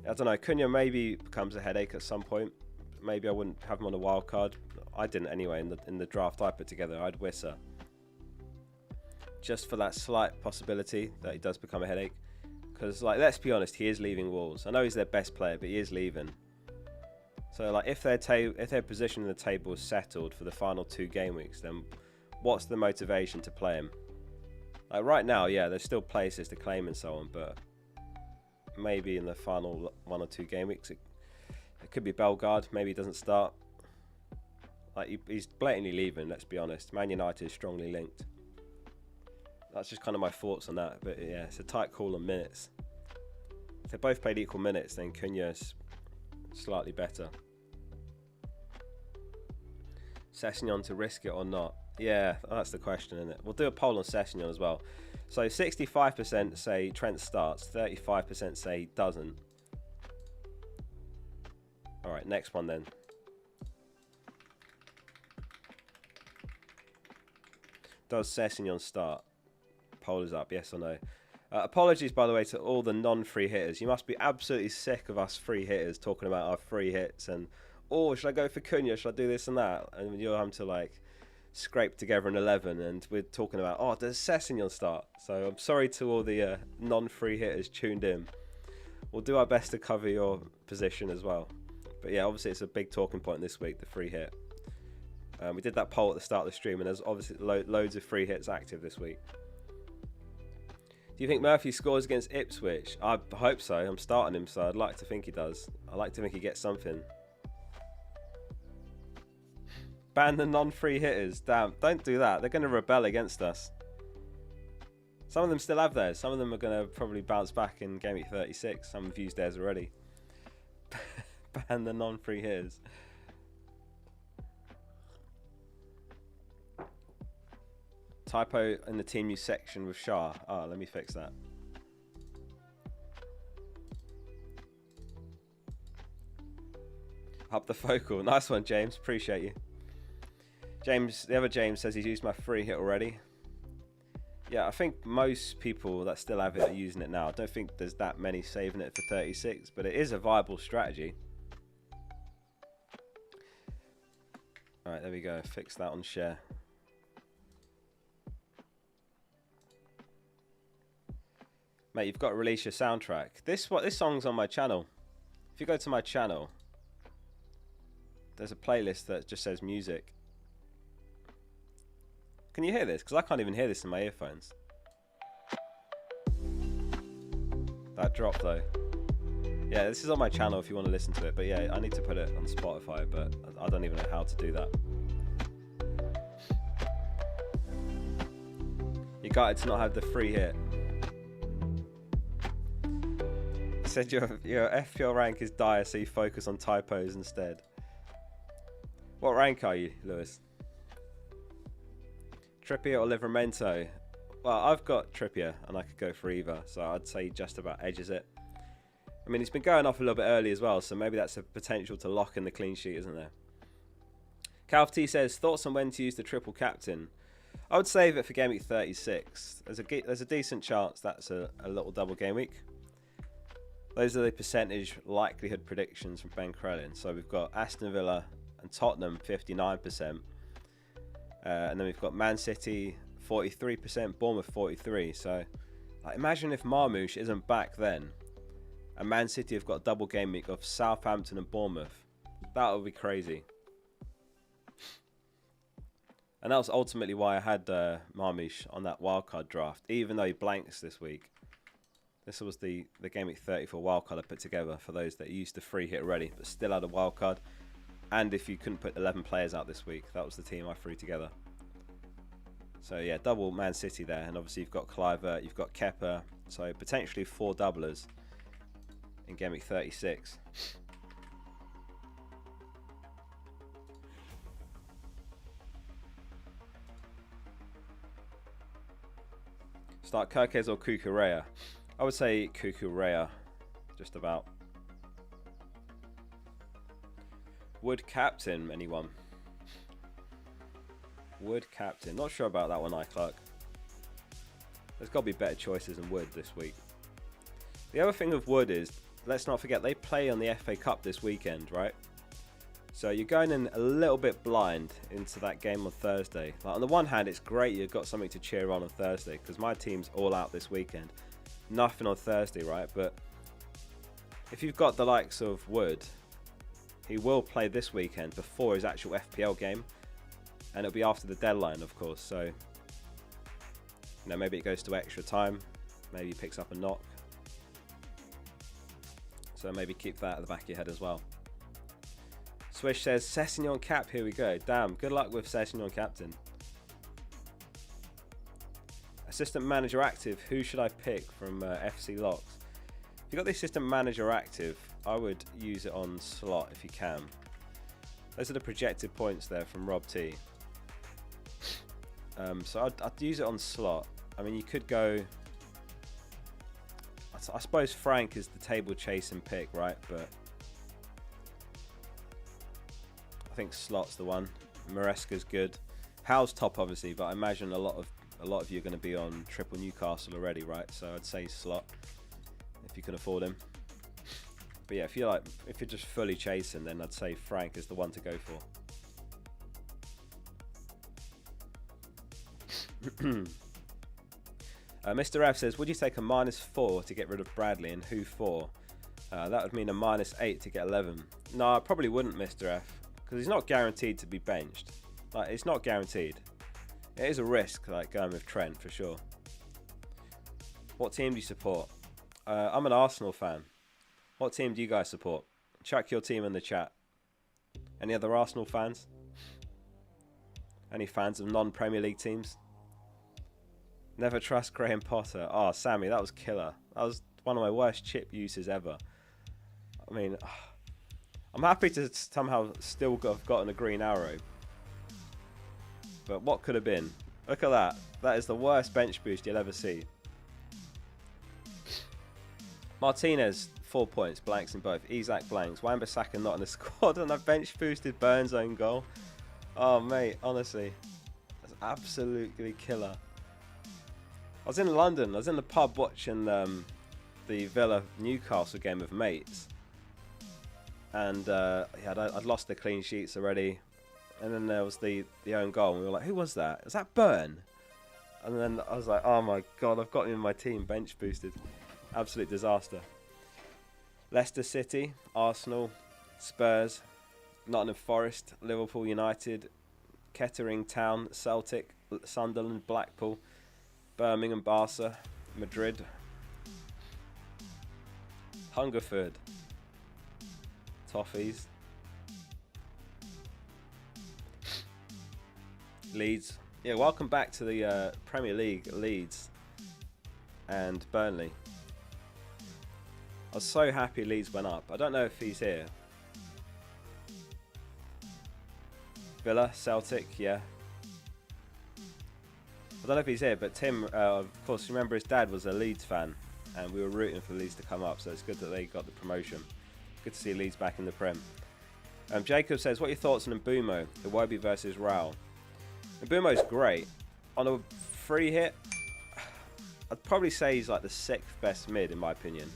I don't know. Cunha maybe becomes a headache at some point. maybe I wouldn't have him on a wild card. I didn't anyway in the draft I put together. I'd Wissa. Just for that slight possibility that he does become a headache. Because, like, let's be honest, he is leaving Wolves. I know he's their best player, but he is leaving. So, like, if their position in the table is settled for the final 2 game weeks, then what's the motivation to play him? Like, right now, yeah, there's still places to claim and so on, but maybe in the final 1 or 2 game weeks, it could be Bellegarde. Maybe he doesn't start. Like, he's blatantly leaving, let's be honest. Man United is strongly linked. That's just kind of my thoughts on that. But yeah, it's a tight call on minutes. If they both played equal minutes, then Cunha's slightly better. Sessegnon to risk it or not? Yeah, that's the question, isn't it? We'll do a poll on Sessegnon as well. So 65% say Trent starts, 35% say he doesn't. Alright, next one then. Does Sessegnon start? Poll is up, yes or no. Apologies, by the way, to all the non-free hitters. You must be absolutely sick of us free hitters talking about our free hits and, oh, should I go for Cunha? Should I do this and that? And you're having to, like, scrape together an 11, and we're talking about, oh, does Sessegnon start? So I'm sorry to all the non-free hitters tuned in. We'll do our best to cover your position as well. But yeah, obviously it's a big talking point this week, the free hit. We did that poll at the start of the stream, and there's obviously loads of free hits active this week. Do you think Murphy scores against Ipswich? I hope so. I'm starting him, so I'd like to think he does. I like to think he gets something. Ban the non-free hitters. Damn, don't do that. They're going to rebel against us. Some of them still have theirs. Some of them are going to probably bounce back in Game Week 36. Some have used theirs already. Ban the non-free hitters. Typo in the team use section with Shah. Ah, let me fix that. Up the focal. Nice one, James. Appreciate you. James, the other James says he's used my free hit already. Yeah, I think most people that still have it are using it now. I don't think there's that many saving it for 36, but it is a viable strategy. Alright, there we go. Fix that on share. Mate, you've got to release your soundtrack. This song's on my channel. If you go to my channel, there's a playlist that just says music. Can you hear this? Because I can't even hear this in my earphones. That drop though. Yeah, this is on my channel if you want to listen to it. But yeah, I need to put it on Spotify, but I don't even know how to do that. You got it to not have the free hit. Said your FPL rank is dire, so you focus on typos instead. What rank are you, Lewis? Trippier or Livramento? Well, I've got Trippier, and I could go for either, so I'd say just about edges it. I mean, he's been going off a little bit early as well, so maybe that's a potential to lock in the clean sheet, isn't there? Calf T says, thoughts on when to use the triple captain? I would save it for Game Week 36. There's a decent chance that's a little double Game Week. Those are the percentage likelihood predictions from Ben Crellin. So we've got Aston Villa and Tottenham 59%. And then we've got Man City 43%, Bournemouth 43%. So like, imagine if Marmoush isn't back then. And Man City have got a double game week of Southampton and Bournemouth. That would be crazy. And that was ultimately why I had Marmoush on that wildcard draft, even though he blanks this week. This was the Game Week 34 wildcard I put together for those that used the free hit already, but still had a wildcard. And if you couldn't put 11 players out this week, that was the team I threw together. So yeah, double Man City there. And obviously you've got Kluivert, you've got Kepa. So potentially 4 doublers in Game Week 36. Start Kirkes or Cucurella? I would say Cucurella, just about. Wood captain, anyone? Wood captain. Not sure about that one, iClark. There's got to be better choices than Wood this week. The other thing with Wood is, let's not forget, they play on the FA Cup this weekend, right? So you're going in a little bit blind into that game on Thursday. Like, on the one hand, it's great you've got something to cheer on Thursday, because my team's all out this weekend. Nothing on Thursday, right? But if you've got the likes of Wood, he will play this weekend before his actual FPL game, and it'll be after the deadline, of course. So, you know, maybe it goes to extra time, maybe he picks up a knock. So maybe keep that at the back of your head as well. Swish says, Sessegnon cap, here we go. Damn, good luck with Sessegnon captain. Assistant manager active, who should I pick from FC Locks? If you've got the assistant manager active, I would use it on slot if you can. Those are the projected points there from Rob T. So I'd use it on slot. I mean, you could go... I suppose Frank is the table chasing pick, right? But I think slot's the one. Maresca's good. Howe's top, obviously, but I imagine a lot of you are going to be on triple Newcastle already, right? So I'd say slot if you can afford him. But yeah, if you're just fully chasing, then I'd say Frank is the one to go for. Mr. F says, would you take a -4 to get rid of Bradley, and who for? That would mean a -8 to get 11. No, I probably wouldn't, Mr. F, because he's not guaranteed to be benched. Like, it's not guaranteed. It is a risk, like going with Trent for sure. What team do you support? I'm an Arsenal fan. What team do you guys support? Chuck your team in the chat. Any other Arsenal fans? Any fans of non-Premier League teams? Never trust Graham Potter. Oh, Sammy, that was killer. That was one of my worst chip uses ever. I mean, I'm happy to somehow still have gotten a green arrow. But what could have been? Look at that. That is the worst bench boost you'll ever see. Martinez, 4 points. Blanks in both. Isak blanks. Wan-Bissaka not in the squad. And I bench boosted Burns' own goal. Oh, mate. Honestly. That's absolutely killer. I was in London. I was in the pub watching the Villa Newcastle game with mates. And yeah, I'd lost the clean sheets already. And then there was the own goal. And we were like, who was that? Was that Burn? And then I was like, oh my God, I've got him in my team. Bench boosted. Absolute disaster. Leicester City, Arsenal, Spurs, Nottingham Forest, Liverpool United, Kettering Town, Celtic, Sunderland, Blackpool, Birmingham, Barca, Madrid, Hungerford, Toffees, Leeds. Yeah, welcome back to the Premier League, Leeds and Burnley. I was so happy Leeds went up. I don't know if he's here. Villa, Celtic, yeah. I don't know if he's here, but Tim, of course, remember his dad was a Leeds fan, and we were rooting for Leeds to come up, so it's good that they got the promotion. Good to see Leeds back in the Prem. Jacob says, what are your thoughts on Mbumo, Iwobi versus Raul? Mbumo's great. On a free hit, I'd probably say he's like the 6th best mid, in my opinion.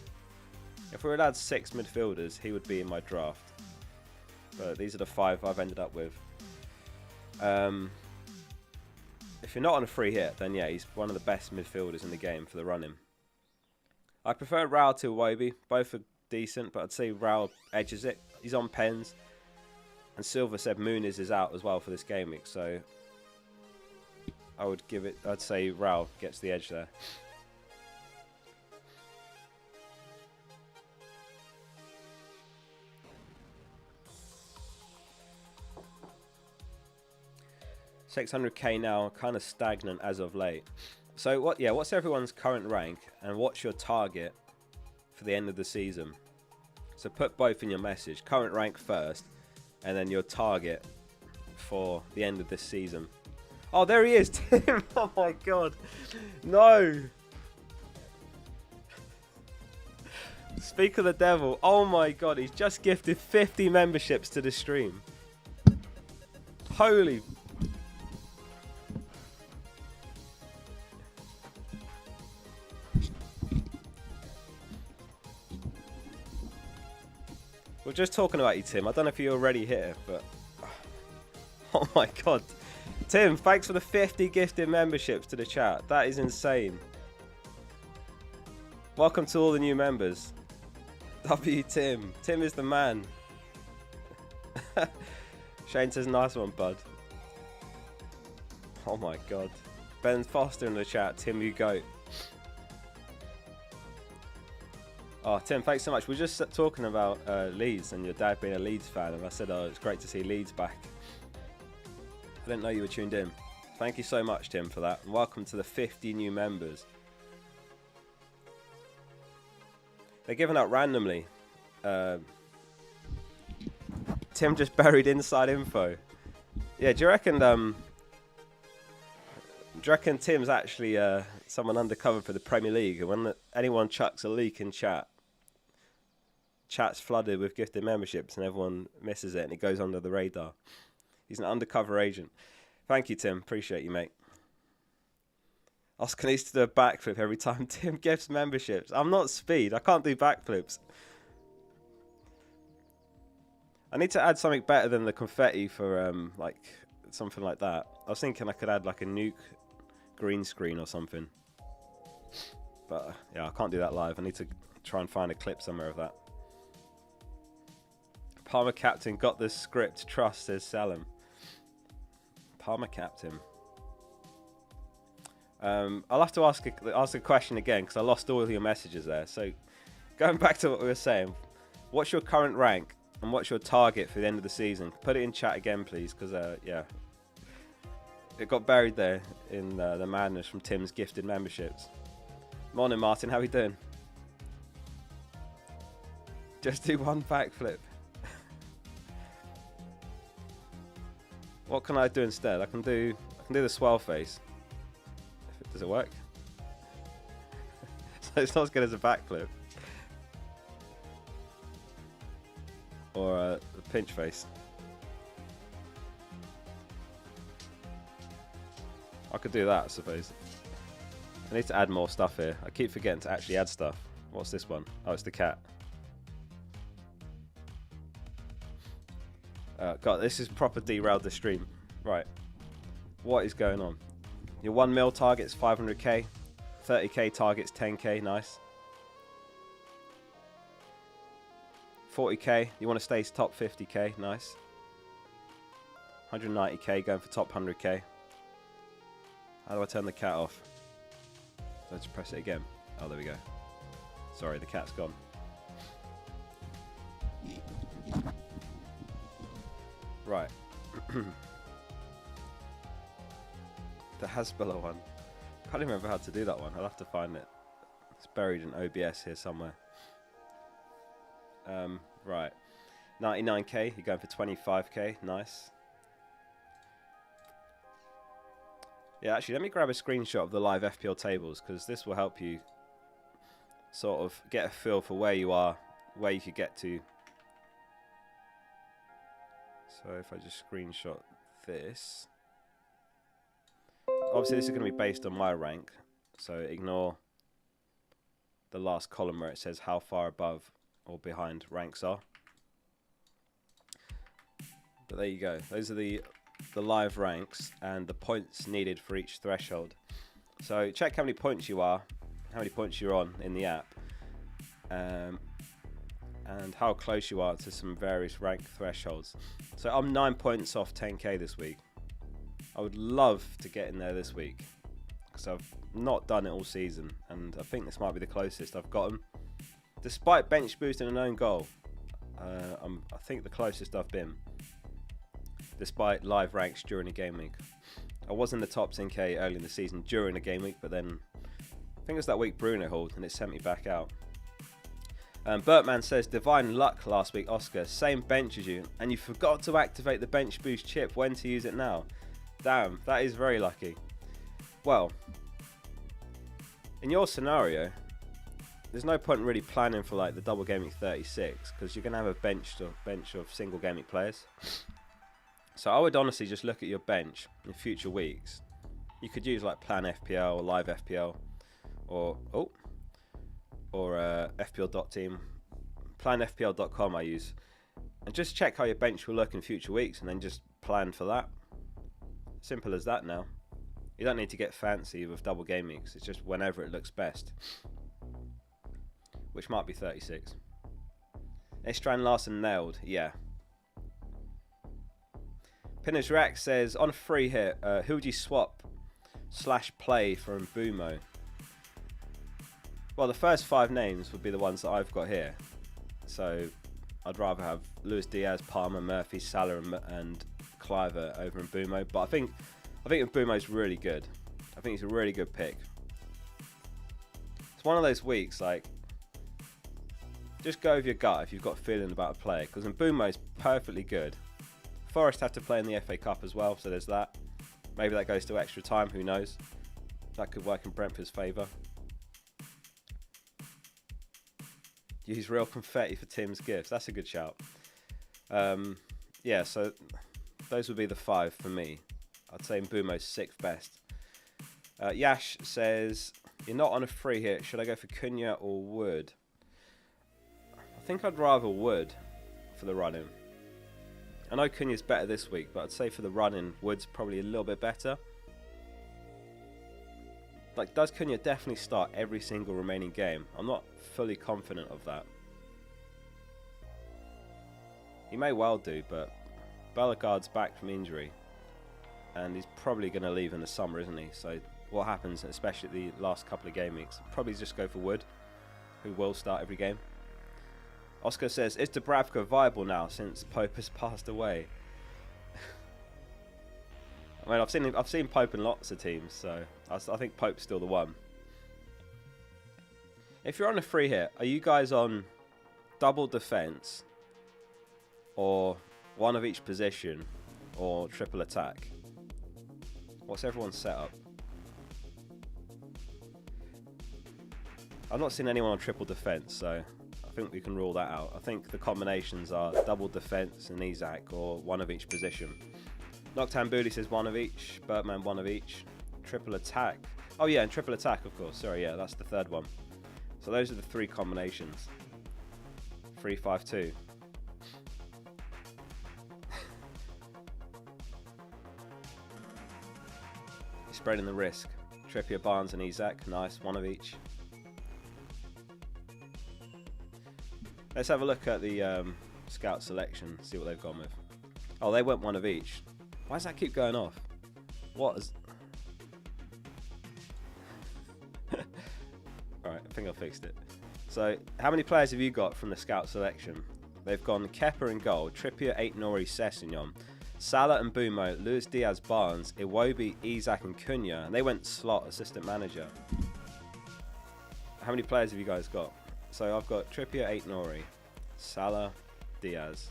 If we were allowed 6 midfielders, he would be in my draft. But these are the 5 I've ended up with. If you're not on a free hit, then yeah, he's one of the best midfielders in the game for the running. I prefer Raul to Iwobi. Both are decent, but I'd say Raul edges it. He's on pens. And Silver said Muniz is out as well for this game week, so I'd say Raul gets the edge there. $600k now, kind of stagnant as of late. So what's everyone's current rank, and what's your target for the end of the season? So put both in your message. Current rank first, and then your target for the end of this season. Oh, there he is, Tim. Oh my God. No. Speak of the devil. Oh my God, he's just gifted 50 memberships to the stream. Holy. We're just talking about you, Tim. I don't know if you already hit it, but... Oh my god. Tim, thanks for the 50 gifted memberships to the chat. That is insane. Welcome to all the new members. W Tim. Tim is the man. Shane says, nice one, bud. Oh my god. Ben Foster in the chat. Tim, you goat. Oh, Tim, thanks so much. We were just talking about Leeds and your dad being a Leeds fan, and I said, oh, it's great to see Leeds back. I didn't know you were tuned in. Thank you so much, Tim, for that. And welcome to the 50 new members. They're given out randomly. Tim just buried inside info. Yeah, do you reckon Tim's actually someone undercover for the Premier League? And when anyone chucks a leak in chat's flooded with gifted memberships and everyone misses it and it goes under the radar. He's an undercover agent. Thank you, Tim. Appreciate you, mate. Oscar needs to do a backflip every time Tim gifts memberships. I'm not Speed. I can't do backflips. I need to add something better than the confetti for like something like that. I was thinking I could add like a nuke green screen or something. But yeah, I can't do that live. I need to try and find a clip somewhere of that. Palmer Captain got the script. Trust, says Salim. Palmer Captain. I'll have to ask a question again because I lost all of your messages there. So going back to what we were saying, what's your current rank and what's your target for the end of the season? Put it in chat again, please, because yeah, it got buried there in the madness from Tim's gifted memberships. Morning, Martin. How are we doing? Just do one backflip. What can I do instead? I can do the swell face. Does it work? So it's not as good as a backflip. Or a pinch face. I could do that, I suppose. I need to add more stuff here. I keep forgetting to actually add stuff. What's this one? Oh, it's the cat. God, this is proper derailed the stream. Right. What is going on? Your 1 mil target's 500k. 30k target's 10k. Nice. 40k. You want to stay top 50k. Nice. 190k going for top 100k. How do I turn the cat off? Let's press it again. Oh, there we go. Sorry, the cat's gone. Right. The Hasbulla one. I can't remember how to do that one. I'll have to find it. It's buried in OBS here somewhere. Right. 99k. You're going for 25k. Nice. Yeah, actually, let me grab a screenshot of the live FPL tables because this will help you sort of get a feel for where you are, where you could get to. So if I just screenshot this. Obviously, this is going to be based on my rank, so ignore the last column where it says how far above or behind ranks are. But there you go. Those are the live ranks and the points needed for each threshold. So check how many points you are, how many points you're on in the app, and how close you are to some various rank thresholds. So I'm 9 points off 10k this week. I would love to get in there this week because I've not done it all season, and I think this might be the closest I've gotten. Despite bench boosting an own goal, I think the closest I've been. Despite live ranks during a game week. I was in the top 10k early in the season during a game week, but then I think it was that week Bruno hauled and it sent me back out. Bertman says, divine luck last week, Oscar. Same bench as you, and you forgot to activate the bench boost chip. When to use it now? Damn, that is very lucky. Well, in your scenario, there's no point really planning for like the double game week 36 because you're going to have a bench of single game week players. So I would honestly just look at your bench in future weeks. You could use like Plan FPL or Live FPL or FPL.team. PlanFPL.com I use. And just check how your bench will look in future weeks and then just plan for that. Simple as that now. You don't need to get fancy with double game weeks. It's just whenever it looks best. Which might be 36. Estran Larson nailed. Yeah. Pinners React says, on a free hit, who would you swap / play for Mbumo? Well, the first 5 names would be the ones that I've got here. So I'd rather have Luis Diaz, Palmer, Murphy, Salah and Cliver over Mbumo. But I think Mbumo's really good. I think he's a really good pick. It's one of those weeks, like, just go with your gut if you've got a feeling about a player, because Mbumo's perfectly good. Forest have to play in the FA Cup as well, so there's that. Maybe that goes to extra time, who knows? That could work in Brentford's favour. Use real confetti for Tim's gifts. That's a good shout. Yeah, so those would be the 5 for me. I'd say Mbumo's 6th best. Yash says, you're not on a free hit. Should I go for Cunha or Wood? I think I'd rather Wood for the run-in. I know Cunha's better this week, but I'd say for the run-in, Wood's probably a little bit better. Like, does Cunha definitely start every single remaining game? I'm not fully confident of that. He may well do, but Bellegarde's back from injury. And he's probably going to leave in the summer, isn't he? So what happens, especially the last couple of game weeks? Probably just go for Wood, who will start every game. Oscar says, is Dubravka viable now since Pope has passed away? I mean, I've seen Pope in lots of teams, so I think Pope's still the one. If you're on a free hit, are you guys on double defense, or one of each position, or triple attack? What's everyone's setup? I've not seen anyone on triple defense, so I think we can rule that out. I think the combinations are double defense and Isaac, or one of each position. Noctan Booty says one of each. Bertman one of each. Triple attack. Oh yeah, and triple attack, of course. Sorry, yeah, that's the 3rd one. So those are the 3 combinations. 3-5-2. You're spreading the risk. Trippier, Barnes and Isaac. Nice, one of each. Let's have a look at the scout selection, see what they've gone with. Oh, they went one of each. Why does that keep going off? What is... Alright, I think I fixed it. So, how many players have you got from the scout selection? They've gone Kepa in goal, Trippier, Aït-Nouri, Sessegnon, Salah and Mbumo, Luis Diaz, Barnes, Iwobi, Isaac and Cunha. And they went slot assistant manager. How many players have you guys got? So I've got Trippier, Aït-Nouri, Salah, Diaz,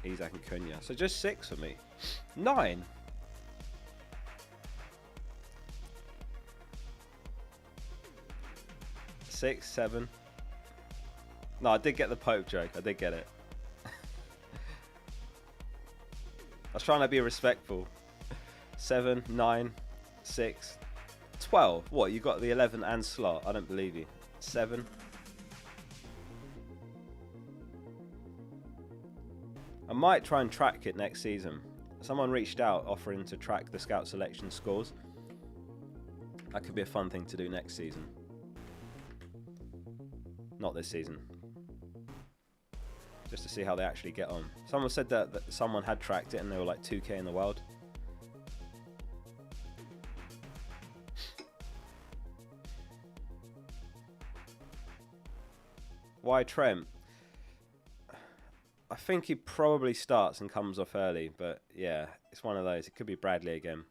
Isaac and Cunha. So just 6 for me. 9. Six, 7. No, I did get the Pope joke. I did get it. I was trying to be respectful. 7, 9, 6, 12. What? You got the 11 and slot? I don't believe you. 7. I might try and track it next season. Someone reached out offering to track the scout selection scores. That could be a fun thing to do next season. Not this season. Just to see how they actually get on. Someone said that someone had tracked it and they were like 2k in the world. Why Trent? I think he probably starts and comes off early, but yeah, it's one of those. It could be Bradley again.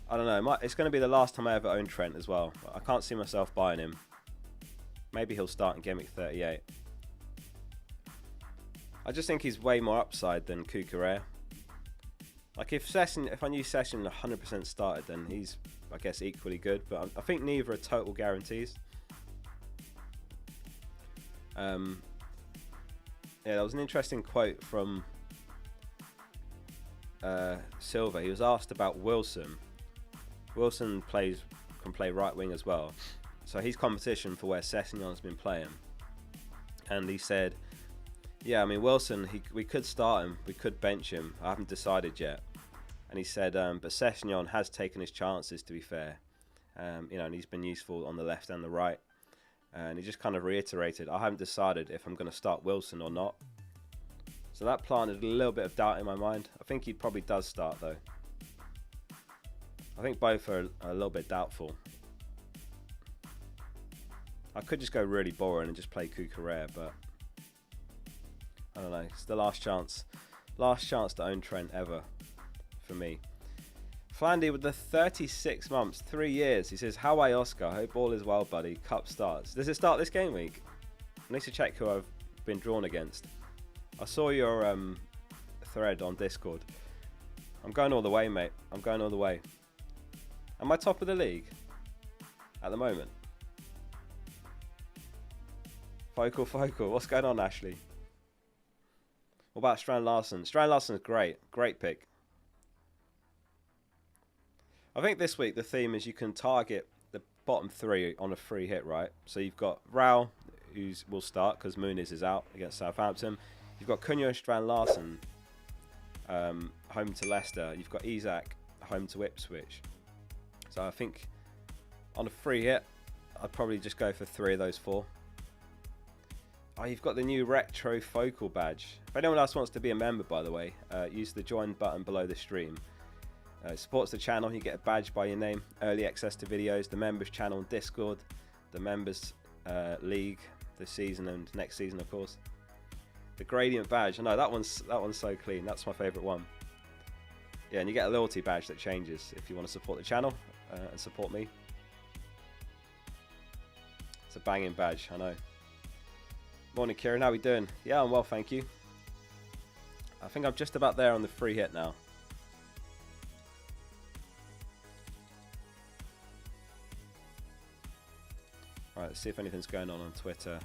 I don't know. It's going to be the last time I ever own Trent as well. I can't see myself buying him. Maybe he'll start in Gameweek 38. I just think he's way more upside than Cucurella. Like if I knew Session 100% started, then he's, I guess, equally good. But I think neither are total guarantees. Yeah, there was an interesting quote from Silva. He was asked about Wilson. Wilson can play right wing as well. So he's competition for where Sessegnon's been playing. and he said, yeah, I mean, Wilson, we could start him, we could bench him, I haven't decided yet. And he said, but Sessegnon has taken his chances, to be fair. You know, and he's been useful on the left and the right. And he just kind of reiterated, I haven't decided if I'm going to start Wilson or not. So that planted a little bit of doubt in my mind. I think he probably does start, though. I think both are a little bit doubtful. I could just go really boring and just play Cucurella, but I don't know. It's the last chance to own Trent ever for me. Flandy with the 36 months, 3 years. He says, how are you, Oscar? Hope all is well, buddy. Cup starts. Does it start this game week? I need to check who I've been drawn against. I saw your thread on Discord. I'm going all the way, mate. I'm going all the way. Am I top of the league at the moment? Focal. What's going on, Ashley? What about Strand Larsen? Strand Larsen's great. Great pick. I think this week the theme is you can target the bottom 3 on a free hit, right? So you've got Rao, who will start because Muniz is out against Southampton. You've got Cunha, Strand Larsen, home to Leicester. You've got Isak, home to Ipswich. So I think on a free hit, I'd probably just go for 3 of those 4. Oh, you've got the new Retro Focal badge. If anyone else wants to be a member, by the way, use the join button below the stream. It supports the channel. You get a badge by your name, early access to videos, the members channel on Discord, the members league this season and next season, of course. The gradient badge. I know that one's so clean. That's my favourite one. Yeah, and you get a loyalty badge that changes if you want to support the channel and support me. It's a banging badge, I know. Morning, Kieran. How we doing? Yeah, I'm well, thank you. I think I'm just about there on the free hit now. Alright, let's see if anything's going on Twitter.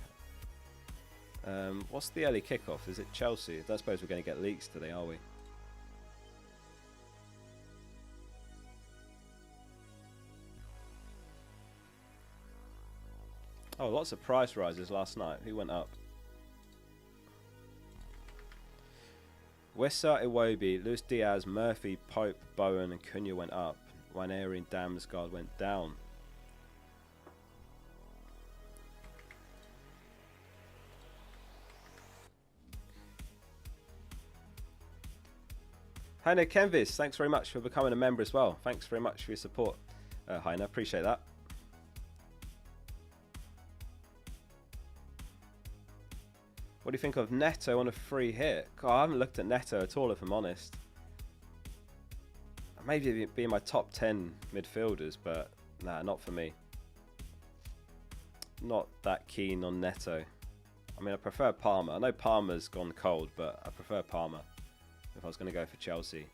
What's the early kickoff? Is it Chelsea? I don't suppose we're going to get leaks today, are we? Oh, lots of price rises last night. Who went up? Wissa, Iwobi, Luis Diaz, Murphy, Pope, Bowen and Cunha went up. Waneri and Damsgaard went down. Heiner Kenvis, thanks very much for becoming a member as well. Thanks very much for your support, Heiner. Appreciate that. What do you think of Neto on a free hit? God, I haven't looked at Neto at all, if I'm honest. Maybe it'd be in my top 10 midfielders, but nah, not for me. Not that keen on Neto. I mean, I prefer Palmer. I know Palmer's gone cold, but I prefer Palmer if I was going to go for Chelsea.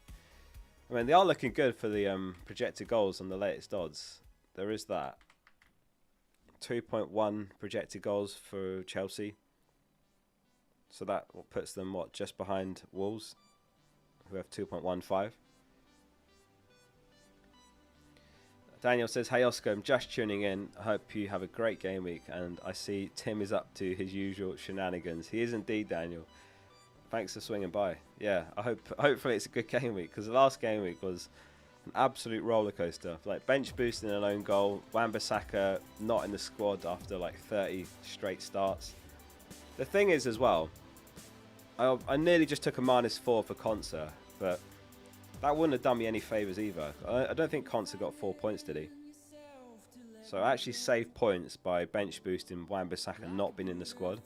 I mean, they are looking good for the projected goals on the latest odds. There is that. 2.1 projected goals for Chelsea. So that puts them, what, just behind Wolves, who have 2.15. Daniel says, hey Oscar, I'm just tuning in. I hope you have a great game week. And I see Tim is up to his usual shenanigans. He is indeed, Daniel. Thanks for swinging by. Yeah, hopefully it's a good game week, because the last game week was an absolute roller coaster. Like bench boosting an own goal, Wan-Bissaka not in the squad after like 30 straight starts. The thing is as well, I nearly just took a -4 for Konsa, but that wouldn't have done me any favours either. I don't think Konsa got 4 points, did he? So I actually saved points by bench boosting Wan-Bissaka not being in the squad.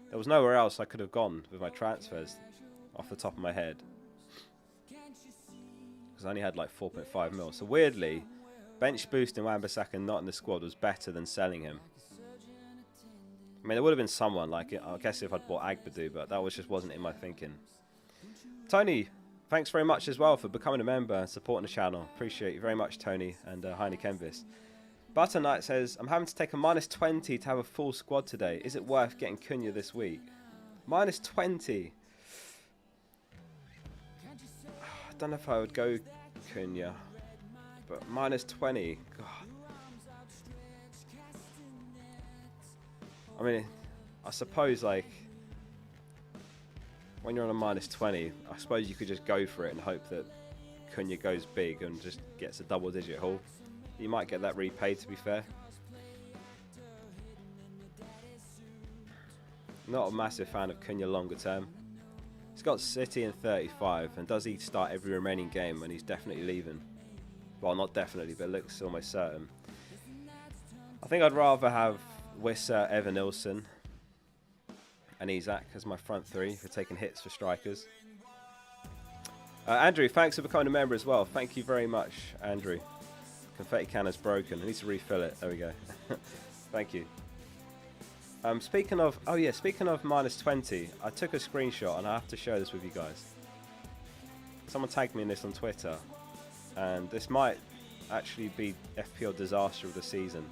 There was nowhere else I could have gone with my transfers off the top of my head, because I only had like 4.5 mil. So weirdly, bench boosting Wan-Bissaka not in the squad was better than selling him. I mean, there would have been someone, like, I guess if I'd bought Agbadu, but that just wasn't in my thinking. Tony, thanks very much as well for becoming a member and supporting the channel. Appreciate you very much, Tony, and Heine Kenvis. Butter Knight says, I'm having to take a -20 to have a full squad today. Is it worth getting Cunha this week? -20. I don't know if I would go Cunha, but -20. God. I mean, I suppose, like, when you're on a -20, I suppose you could just go for it and hope that Cunha goes big and just gets a double-digit haul. You might get that repaid, to be fair. Not a massive fan of Cunha longer term. He's got City in 35, and does he start every remaining game? And he's definitely leaving. Well, not definitely, but it looks almost certain. I think I'd rather have Wissa, Evan Nilsson, and Isak as my front three for taking hits for strikers. Andrew, thanks for becoming a member as well. Thank you very much, Andrew. Confetti canner's broken. I need to refill it. There we go. Thank you. Speaking of -20, I took a screenshot and I have to share this with you guys. Someone tagged me in this on Twitter, and this might actually be FPL disaster of the season.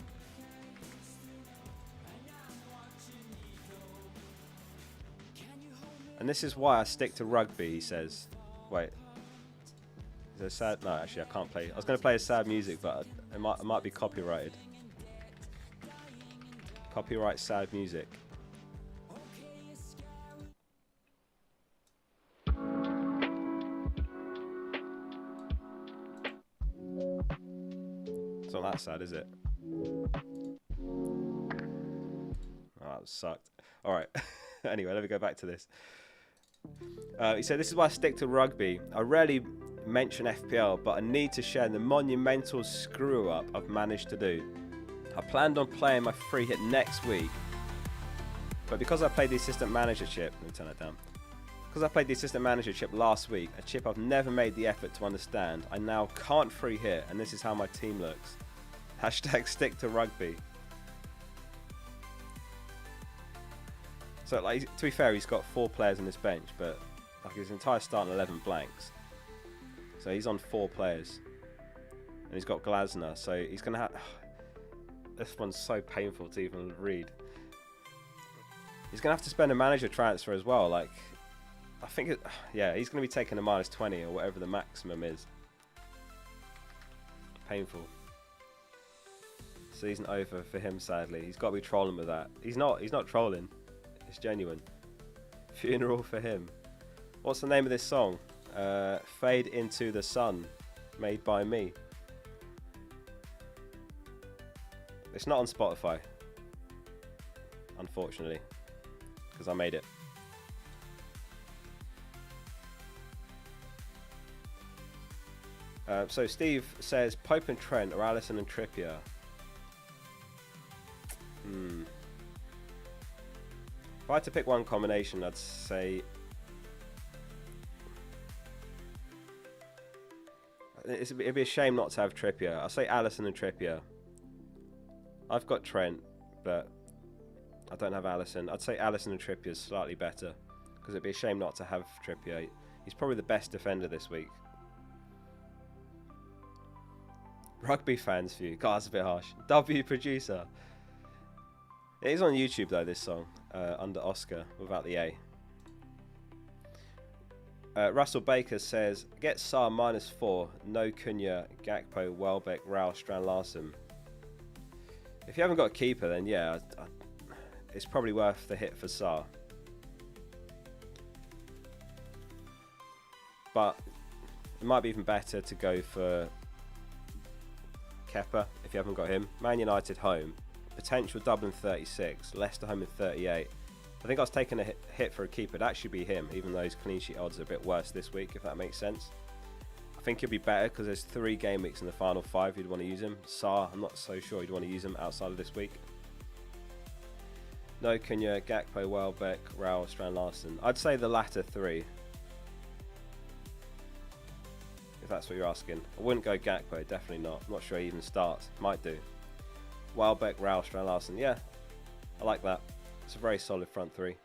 And this is why I stick to rugby, he says. Wait. Is there sad? No, actually I can't play. I was going to play a sad music, but it might be copyrighted. Copyright sad music. It's not that sad, is it? Oh, that sucked. Alright. Anyway, let me go back to this. He said, this is why I stick to rugby. I rarely mention FPL, but I need to share the monumental screw-up I've managed to do. I planned on playing my free hit next week, but because I played the assistant manager chip, let me turn that down. Because I played the assistant manager chip last week, a chip I've never made the effort to understand, I now can't free hit, and this is how my team looks. Hashtag stick to rugby. So, like, to be fair, he's got 4 players on his bench, but like his entire starting 11 blanks. So he's on 4 players, and he's got Glasner. So he's gonna have. This one's so painful to even read. He's gonna have to spend a manager transfer as well. Like, I think, yeah, he's gonna be taking a -20 or whatever the maximum is. Painful. Season over for him, sadly. He's got to be trolling with that. He's not trolling. It's genuine. Funeral for him. What's the name of this song? Fade Into the Sun, made by me. It's not on Spotify, unfortunately, because I made it. So Steve says Pope and Trent or Alisson and Trippier. If I had to pick one combination, I'd say it'd be a shame not to have Trippier. I'll say Alisson and Trippier. I've got Trent, but I don't have Alisson. I'd say Alisson and Trippier is slightly better, because it'd be a shame not to have Trippier. He's probably the best defender this week. Rugby fans view. God, that's a bit harsh. W producer. It is on YouTube though, this song, under Oscar, without the A. Russell Baker says, get Saar -4, no Cunha, Gakpo, Welbeck, Rao, Strand Larsen. If you haven't got a keeper, then yeah, it's probably worth the hit for Saar. But it might be even better to go for Kepa if you haven't got him. Man United home. Potential Dublin 36, Leicester home in 38. I think I was taking a hit for a keeper. It'd actually be him, even though his clean sheet odds are a bit worse this week, if that makes sense. I think he'll be better because there's 3 game weeks in the final 5 you'd want to use him. Saar, I'm not so sure you'd want to use him outside of this week. No Cunha, Gakpo, Welbeck, Rao, Strand Larsen. I'd say the latter 3. If that's what you're asking. I wouldn't go Gakpo, definitely not. I'm not sure he even starts. Might do. Welbeck, Rao, Strand Larsen. Yeah, I like that. It's a very solid front 3.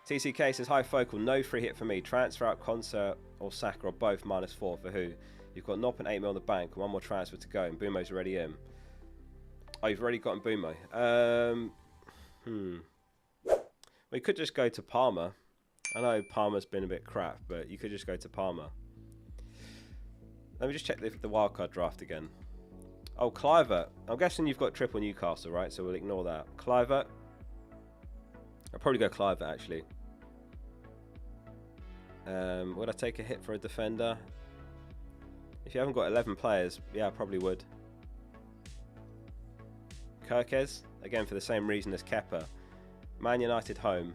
TCK says, hi Focal, no free hit for me. Transfer out Concert or Saka or both -4 for who? You've got 0.8 mil in the bank and 1 more transfer to go and Bumo's already in. Oh, you've already gotten Bumo. We could just go to Palmer. I know Palmer's been a bit crap, but you could just go to Palmer. Let me just check the wildcard draft again. Oh, Clivert. I'm guessing you've got triple Newcastle, right? So we'll ignore that. Clivert. I'll probably go Cliver actually. Would I take a hit for a defender? If you haven't got 11 players, yeah, I probably would. Kirkes, again for the same reason as Kepa. Man United home,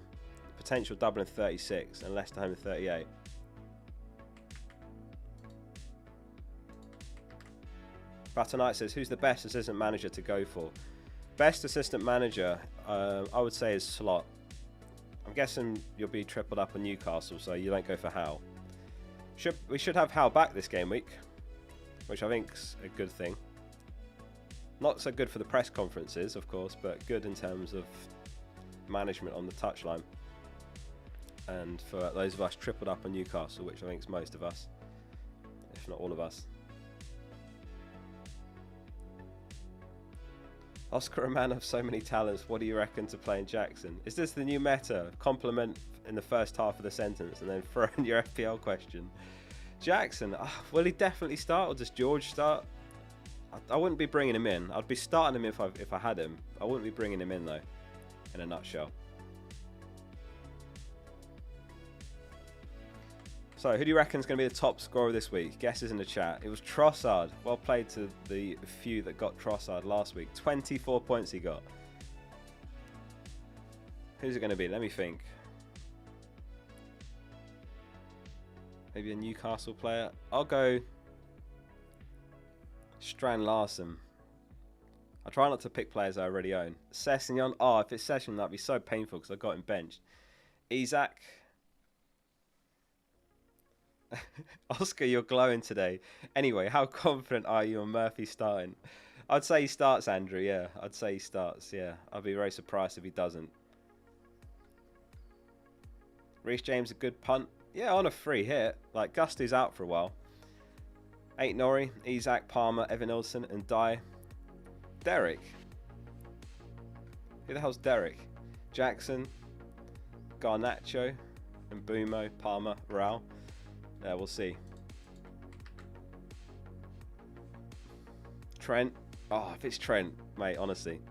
potential double in 36 and Leicester home in 38. Batonite says, who's the best assistant manager to go for? Best assistant manager, I would say is Slot. I'm guessing you'll be tripled up on Newcastle, so you don't go for Howe. We should have Howe back this game week, which I think's a good thing. Not so good for the press conferences, of course, but good in terms of management on the touchline. And for those of us tripled up on Newcastle, which I think is most of us, if not all of us. Oscar, a man of so many talents, what do you reckon to playing Jackson? Is this the new meta? Compliment in the first half of the sentence and then throw in your FPL question. Jackson, will he definitely start or does George start? I wouldn't be bringing him in. I'd be starting him if I had him. I wouldn't be bringing him in though, in a nutshell. So, who do you reckon is going to be the top scorer this week? Guesses in the chat. It was Trossard. Well played to the few that got Trossard last week. 24 points he got. Who's it going to be? Let me think. Maybe a Newcastle player. I'll go Strand Larsen. I try not to pick players I already own. Sessignon. Oh, if it's Sessignon, that'd be so painful because I got him benched. Isak. Oscar, you're glowing today. Anyway, how confident are you on Murphy starting? I'd say he starts, Andrew. Yeah, I'd say he starts. Yeah, I'd be very surprised if he doesn't. Reece James, a good punt. Yeah, on a free hit. Like, Gusty's out for a while. 8 Norrie, Isak, Palmer, Evan Olsen, and Dye. Derek. Who the hell's Derek? Jackson, Garnacho, and Bumo, Palmer, Raul. Yeah, we'll see. Trent. Oh, if it's Trent, mate, honestly.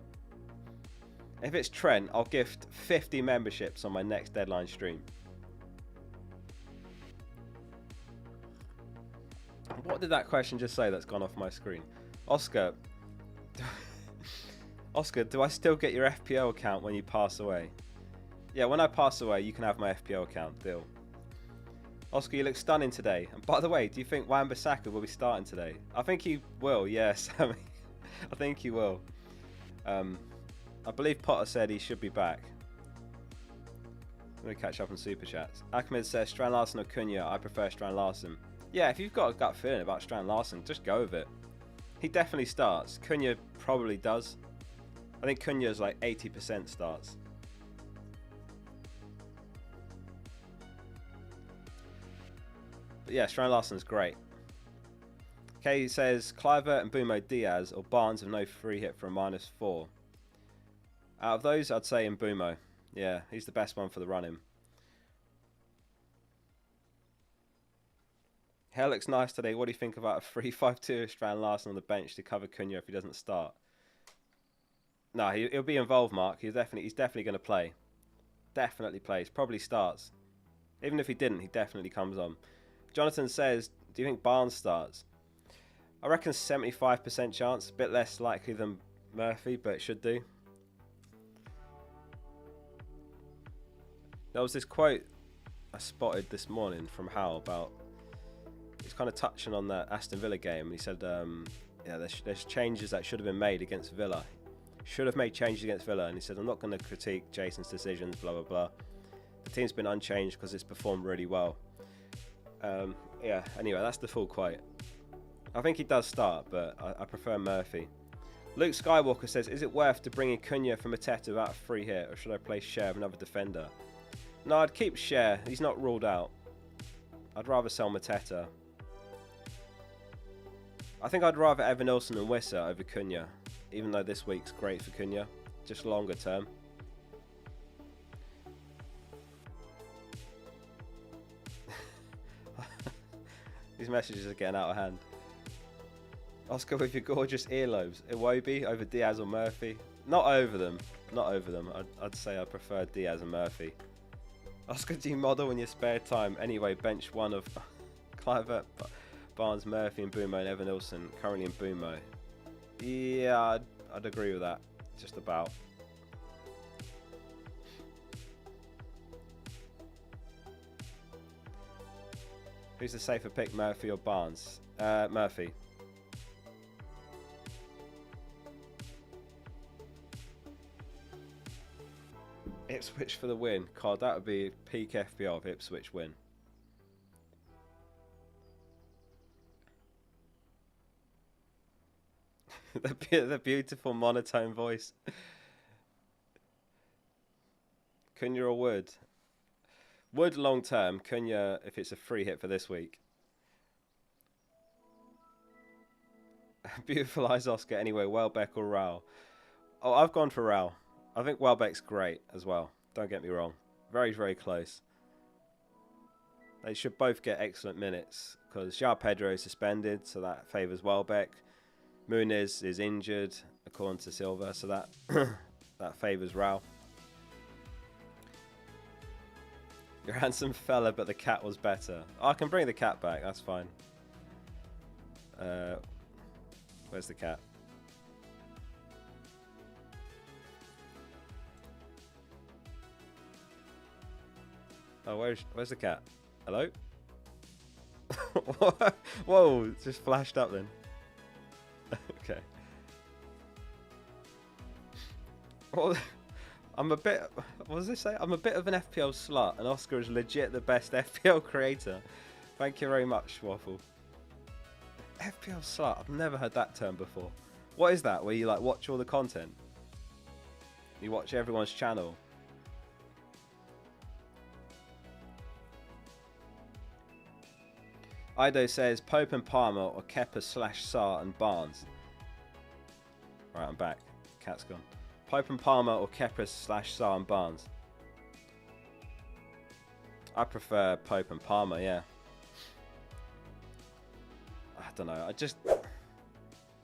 If it's Trent, I'll gift 50 memberships on my next deadline stream. What did that question just say that's gone off my screen? Oscar. Oscar, do I still get your FPL account when you pass away? Yeah, when I pass away, you can have my FPL account. Deal. Oscar, you look stunning today. And by the way, do you think Wan-Bissaka will be starting today? I think he will, yes. I think he will. I believe Potter said he should be back. Let me catch up on Super Chats. Ahmed says, Strand Larsen or Cunha? I prefer Strand Larsen. Yeah, if you've got a gut feeling about Strand Larsen, just go with it. He definitely starts. Cunha probably does. I think Cunha's like 80% starts. But yeah, Strand Larsen's great. Kay says, Cliver and Bumo Diaz or Barnes have no free hit for a -4. Out of those, I'd say Mbumo. Yeah, he's the best one for the run-in. Hair looks nice today. What do you think about a 3-5-2 Strand Larsen on the bench to cover Cunha if he doesn't start? No, he'll be involved, Mark. He's definitely going to play. Definitely plays. Probably starts. Even if he didn't, he definitely comes on. Jonathan says, do you think Barnes starts? I reckon 75% chance. A bit less likely than Murphy, but it should do. There was this quote I spotted this morning from Hal about... He's kind of touching on that Aston Villa game. He said, yeah, there's changes that should have been made against Villa. Should have made changes against Villa. And he said, I'm not going to critique Jason's decisions, blah, blah, blah. The team's been unchanged because it's performed really well. Yeah, anyway, that's the full quote. I think he does start, but I prefer Murphy. Luke Skywalker says, is it worth to bring in Cunha from Mateta without a free hit, or should I play Share of another defender? No, I'd keep Share. He's not ruled out. I'd rather sell Mateta. I think I'd rather Evan Olsen and Wissa over Cunha, even though this week's great for Cunha, just longer term. These messages are getting out of hand. Oscar with your gorgeous earlobes. Iwobi over Diaz or Murphy? Not over them. not over them. I'd say I prefer Diaz and Murphy. Oscar, do you model in your spare time? Anyway, bench one of Clivert, Barnes, Murphy, and Bumo, and Evan Nilsson, currently in Bumo. Yeah, I'd agree with that. Just about. Who's the safer pick, Murphy or Barnes? Murphy. Ipswich for the win. God, that would be peak FPL if Ipswich win. the beautiful monotone voice. Cunha or Wood? Wood long term. Cunha if it's a free hit for this week. Beautiful eyes, Oscar. Anyway, Welbeck or Raul? Oh, I've gone for Raul. I think Welbeck's great as well. Don't get me wrong. Very, very close. They should both get excellent minutes because João Pedro is suspended, so that favours Welbeck. Muniz is injured, according to Silva, so that that favours Raul. You're a handsome fella, but the cat was better. Oh, I can bring the cat back. That's fine. Where's the cat? Oh, where's the cat? Hello? Whoa, it just flashed up then. Okay. Well, I'm a bit... What does this say? I'm a bit of an FPL slut, and Oscar is legit the best FPL creator. Thank you very much, Waffle. FPL slut? I've never heard that term before. What is that? Where you like watch all the content? You watch everyone's channel? Ido says Pope and Palmer or Kepa / Sarr and Barnes. Alright, I'm back. Cat's gone. Pope and Palmer or Kepa / Sarr and Barnes. I prefer Pope and Palmer, yeah. I don't know.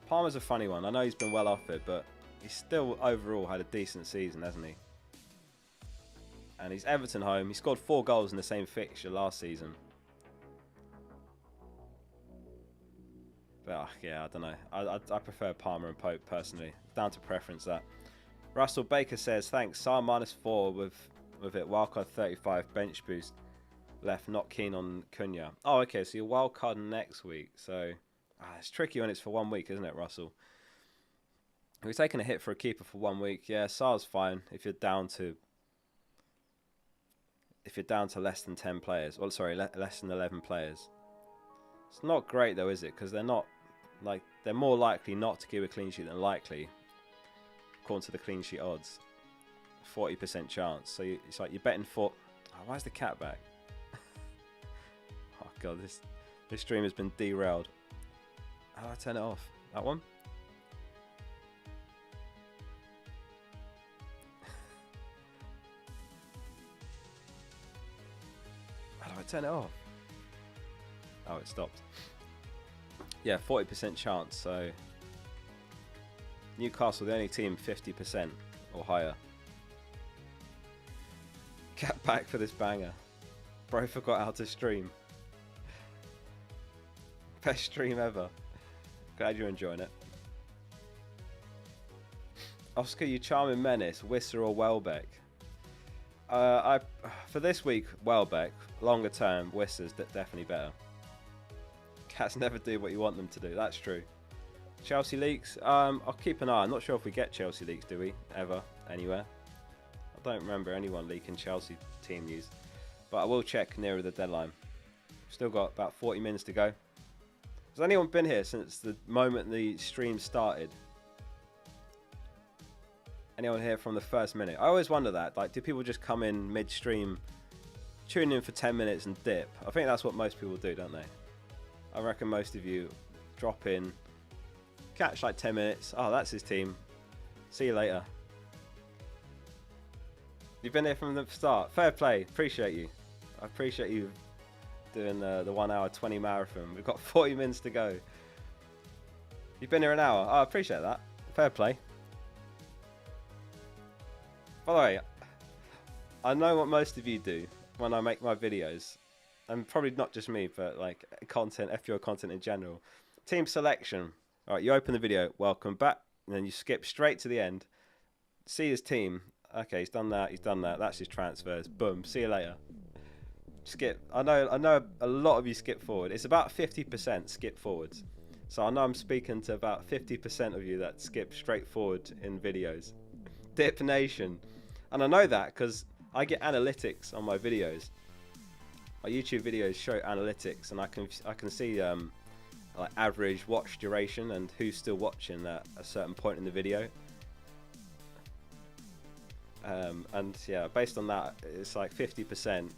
Palmer's a funny one. I know he's been well off it, but he's still overall had a decent season, hasn't he? And he's Everton home. He scored 4 goals in the same fixture last season. But yeah, I don't know. I prefer Palmer and Pope personally. Down to preference that. Russell Baker says thanks. Sarr -4 with it. Wildcard 35 bench boost left. Not keen on Cunha. Oh, okay. So you're wildcard next week. So it's tricky when it's for 1 week, isn't it, Russell? We're taking a hit for a keeper for 1 week. Yeah, Sarr's fine if you're down to less than 10 players. Well, sorry, less than 11 players. It's not great though, is it? Because they're more likely not to give a clean sheet than likely, according to the clean sheet odds. 40% chance. So it's like you're betting for. Oh, why is the cat back? Oh god, this stream has been derailed. How do I turn it off? That one? How do I turn it off? Oh, it stopped. Yeah, 40% chance. So Newcastle, the only team 50% or higher. Cat back for this banger. Bro forgot how to stream. Best stream ever. Glad you're enjoying it. Oscar, you charming menace. Wisser or Welbeck? For this week, Welbeck. Longer term, Wisser's definitely better. Cats never do what you want them to do. That's true. Chelsea leaks. I'll keep an eye. I'm not sure if we get Chelsea leaks, do we? Ever? Anywhere? I don't remember anyone leaking Chelsea team news. But I will check nearer the deadline. Still got about 40 minutes to go. Has anyone been here since the moment the stream started? Anyone here from the first minute? I always wonder that. Like, do people just come in mid-stream, tune in for 10 minutes and dip? I think that's what most people do, don't they? I reckon most of you drop in, catch like 10 minutes. Oh, that's his team. See you later. You've been here from the start. Fair play. Appreciate you. I appreciate you doing the 1 hour 20 marathon. We've got 40 minutes to go. You've been here an hour. Oh, I appreciate that. Fair play. By the way, I know what most of you do when I make my videos, and probably not just me, but like content, FPL content in general. Team selection. All right, you open the video, welcome back, and then you skip straight to the end. See his team. Okay, he's done that. He's done that. That's his transfers. Boom. See you later. Skip. I know a lot of you skip forward. It's about 50% skip forwards. So I know I'm speaking to about 50% of you that skip straight forward in videos. Dip Nation. And I know that because I get analytics on my videos. My YouTube videos show analytics, and I can see like average watch duration and who's still watching at a certain point in the video. And yeah, based on that, it's like 50%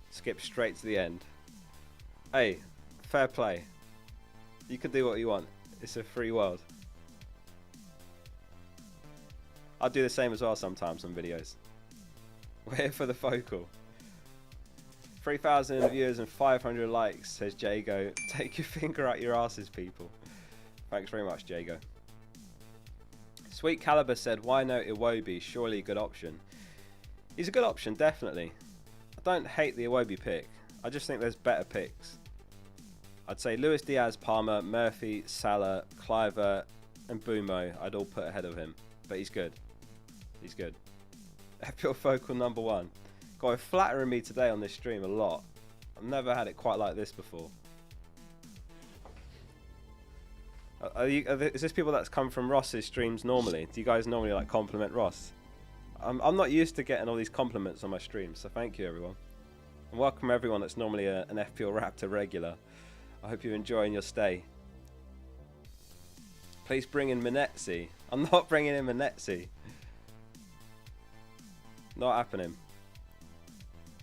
skip straight to the end. Hey, fair play. You can do what you want. It's a free world. I'll do the same as well sometimes on videos. We're here for the focal. 3,000 viewers and 500 likes, says Jago. Take your finger out your asses, people. Thanks very much, Jago. Sweet Caliber said, why no Iwobi? Surely a good option. He's a good option, definitely. I don't hate the Iwobi pick. I just think there's better picks. I'd say Luis Diaz, Palmer, Murphy, Salah, Cliver, and Bumo. I'd all put ahead of him. But he's good. He's good. FPL Focal #1. God, flattering me today on this stream a lot. I've never had it quite like this before. Is this people that's come from Ross's streams normally? Do you guys normally like compliment Ross? I'm not used to getting all these compliments on my streams, so thank you everyone. And welcome everyone that's normally an FPL Raptor regular. I hope you're enjoying your stay. Please bring in Manetzi. I'm not bringing in Manetzi. Not happening.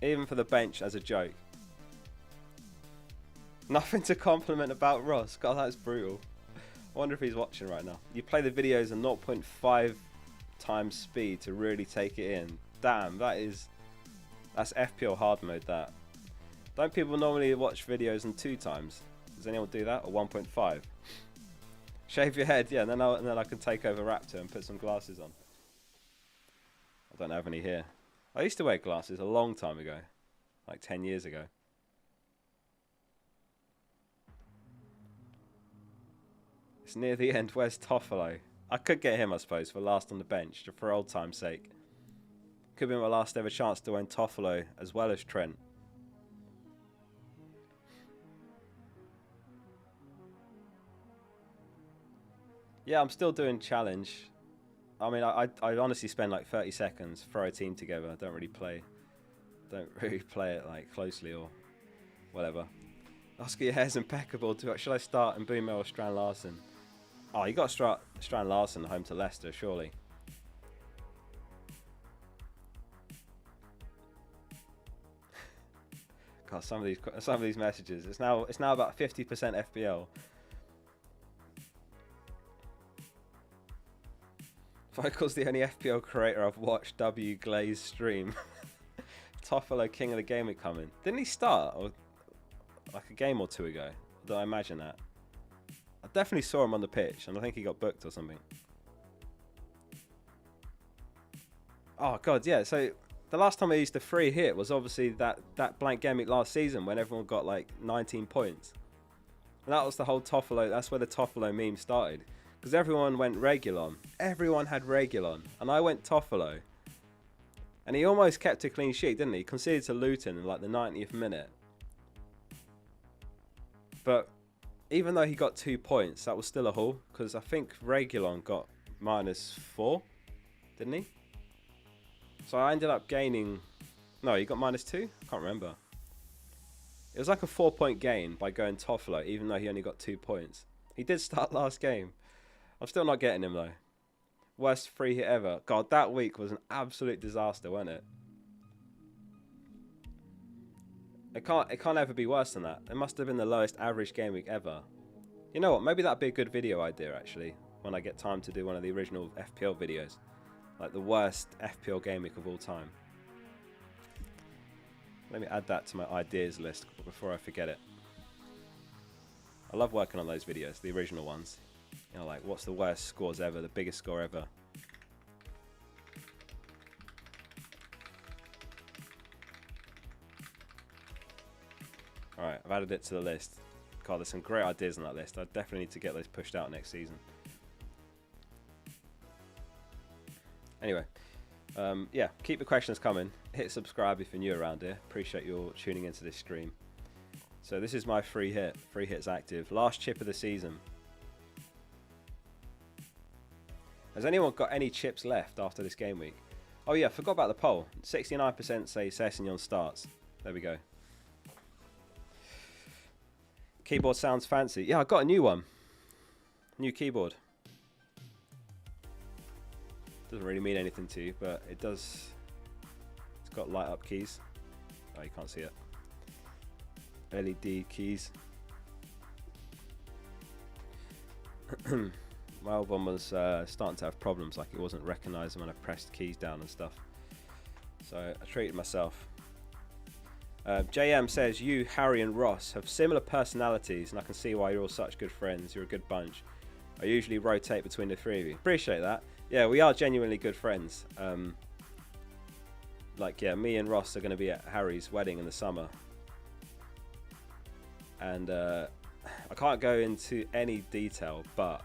Even for the bench as a joke. Nothing to compliment about Ross. God, that's brutal. I wonder if he's watching right now. You play the videos at 0.5 times speed to really take it in. Damn, that's FPL hard mode, that. Don't people normally watch videos in 2 times? Does anyone do that? Or 1.5? Shave your head, yeah, and then I can take over Raptor and put some glasses on. I don't have any here. I used to wear glasses a long time ago. Like 10 years ago. It's near the end. Where's Toffolo? I could get him, I suppose, for last on the bench, just for old time's sake. Could be my last ever chance to own Toffolo as well as Trent. Yeah, I'm still doing challenge. I mean, I honestly spend like 30 seconds, throw a team together. I don't really play it like closely or whatever. Oscar, your hair's impeccable. Should I start in Boomer or Strand Larson? Oh, you got to start Strand Larson home to Leicester, surely. God, some of these messages. It's now about 50% FPL. Focal's the only FPL creator I've watched W Glaze stream. Toffolo King of the Gameweek coming. Didn't he start or like a game or 2 ago? Did I imagine that? I definitely saw him on the pitch, and I think he got booked or something. Oh god, yeah. So the last time I used a free hit was obviously that blank Gameweek last season when everyone got like 19 points. And that was the whole Toffolo. That's where the Toffolo meme started. Because everyone went Regulon. Everyone had Regulon. And I went Toffolo. And he almost kept a clean sheet, didn't he? He conceded to Luton in like the 90th minute. But even though he got 2 points, that was still a haul. Because I think Regulon got -4, didn't he? So I ended up gaining... No, he got -2? I can't remember. It was like a 4-point gain by going Toffolo, even though he only got 2 points. He did start last game. I'm still not getting him though. Worst free hit ever. God, that week was an absolute disaster, wasn't it? It can't ever be worse than that. It must have been the lowest average game week ever. You know what? Maybe that'd be a good video idea actually. When I get time to do one of the original FPL videos, like the worst FPL game week of all time. Let me add that to my ideas list before I forget it. I love working on those videos, the original ones. You know, like what's the worst scores ever, the biggest score ever. Alright, I've added it to the list. God, there's some great ideas on that list. I definitely need to get those pushed out next season. Anyway, yeah, keep the questions coming. Hit subscribe if you're new around here. Appreciate you all tuning into this stream. So this is my free hit. Free hits active. Last chip of the season. Has anyone got any chips left after this game week? Oh yeah, forgot about the poll. 69% say Sessegnon starts. There we go. Keyboard sounds fancy. Yeah, I got a new one. New keyboard. Doesn't really mean anything to you, but it does. It's got light up keys. Oh, you can't see it. LED keys. My old one was starting to have problems, like it wasn't recognising when I pressed keys down and stuff. So I treated myself. JM says, you, Harry and Ross have similar personalities and I can see why you're all such good friends. You're a good bunch. I usually rotate between the three of you. Appreciate that. Yeah, we are genuinely good friends. Like, yeah, me and Ross are going to be at Harry's wedding in the summer. And I can't go into any detail, but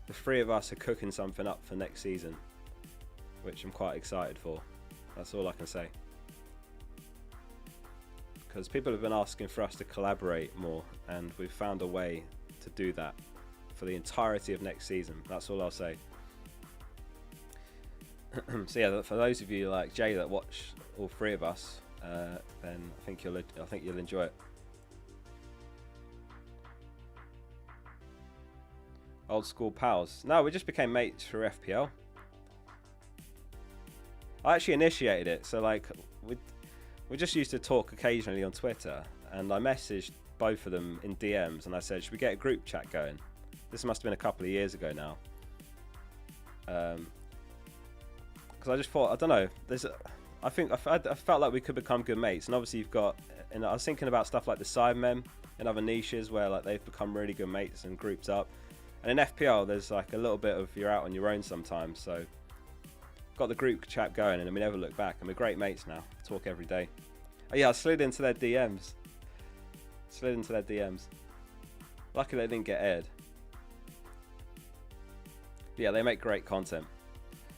the three of us are cooking something up for next season, which I'm quite excited for. That's all I can say. Because people have been asking for us to collaborate more, and we've found a way to do that for the entirety of next season. That's all I'll say. So yeah, for those of you like Jay that watch all three of us, then I think you'll enjoy it. Old school pals. No, we just became mates through FPL. I actually initiated it, so like we just used to talk occasionally on Twitter, and I messaged both of them in DMs and I said, should we get a group chat going? This must have been a couple of years ago now. Because I just thought, I don't know, I felt like we could become good mates, and obviously you've got, and I was thinking about stuff like the Cybermen and other niches where like they've become really good mates and grouped up. And in FPL, there's like a little bit of you're out on your own sometimes, so got the group chat going, and we never look back, and we're great mates now. Talk every day. Oh yeah, I slid into their DMs. Luckily they didn't get aired. But yeah, they make great content.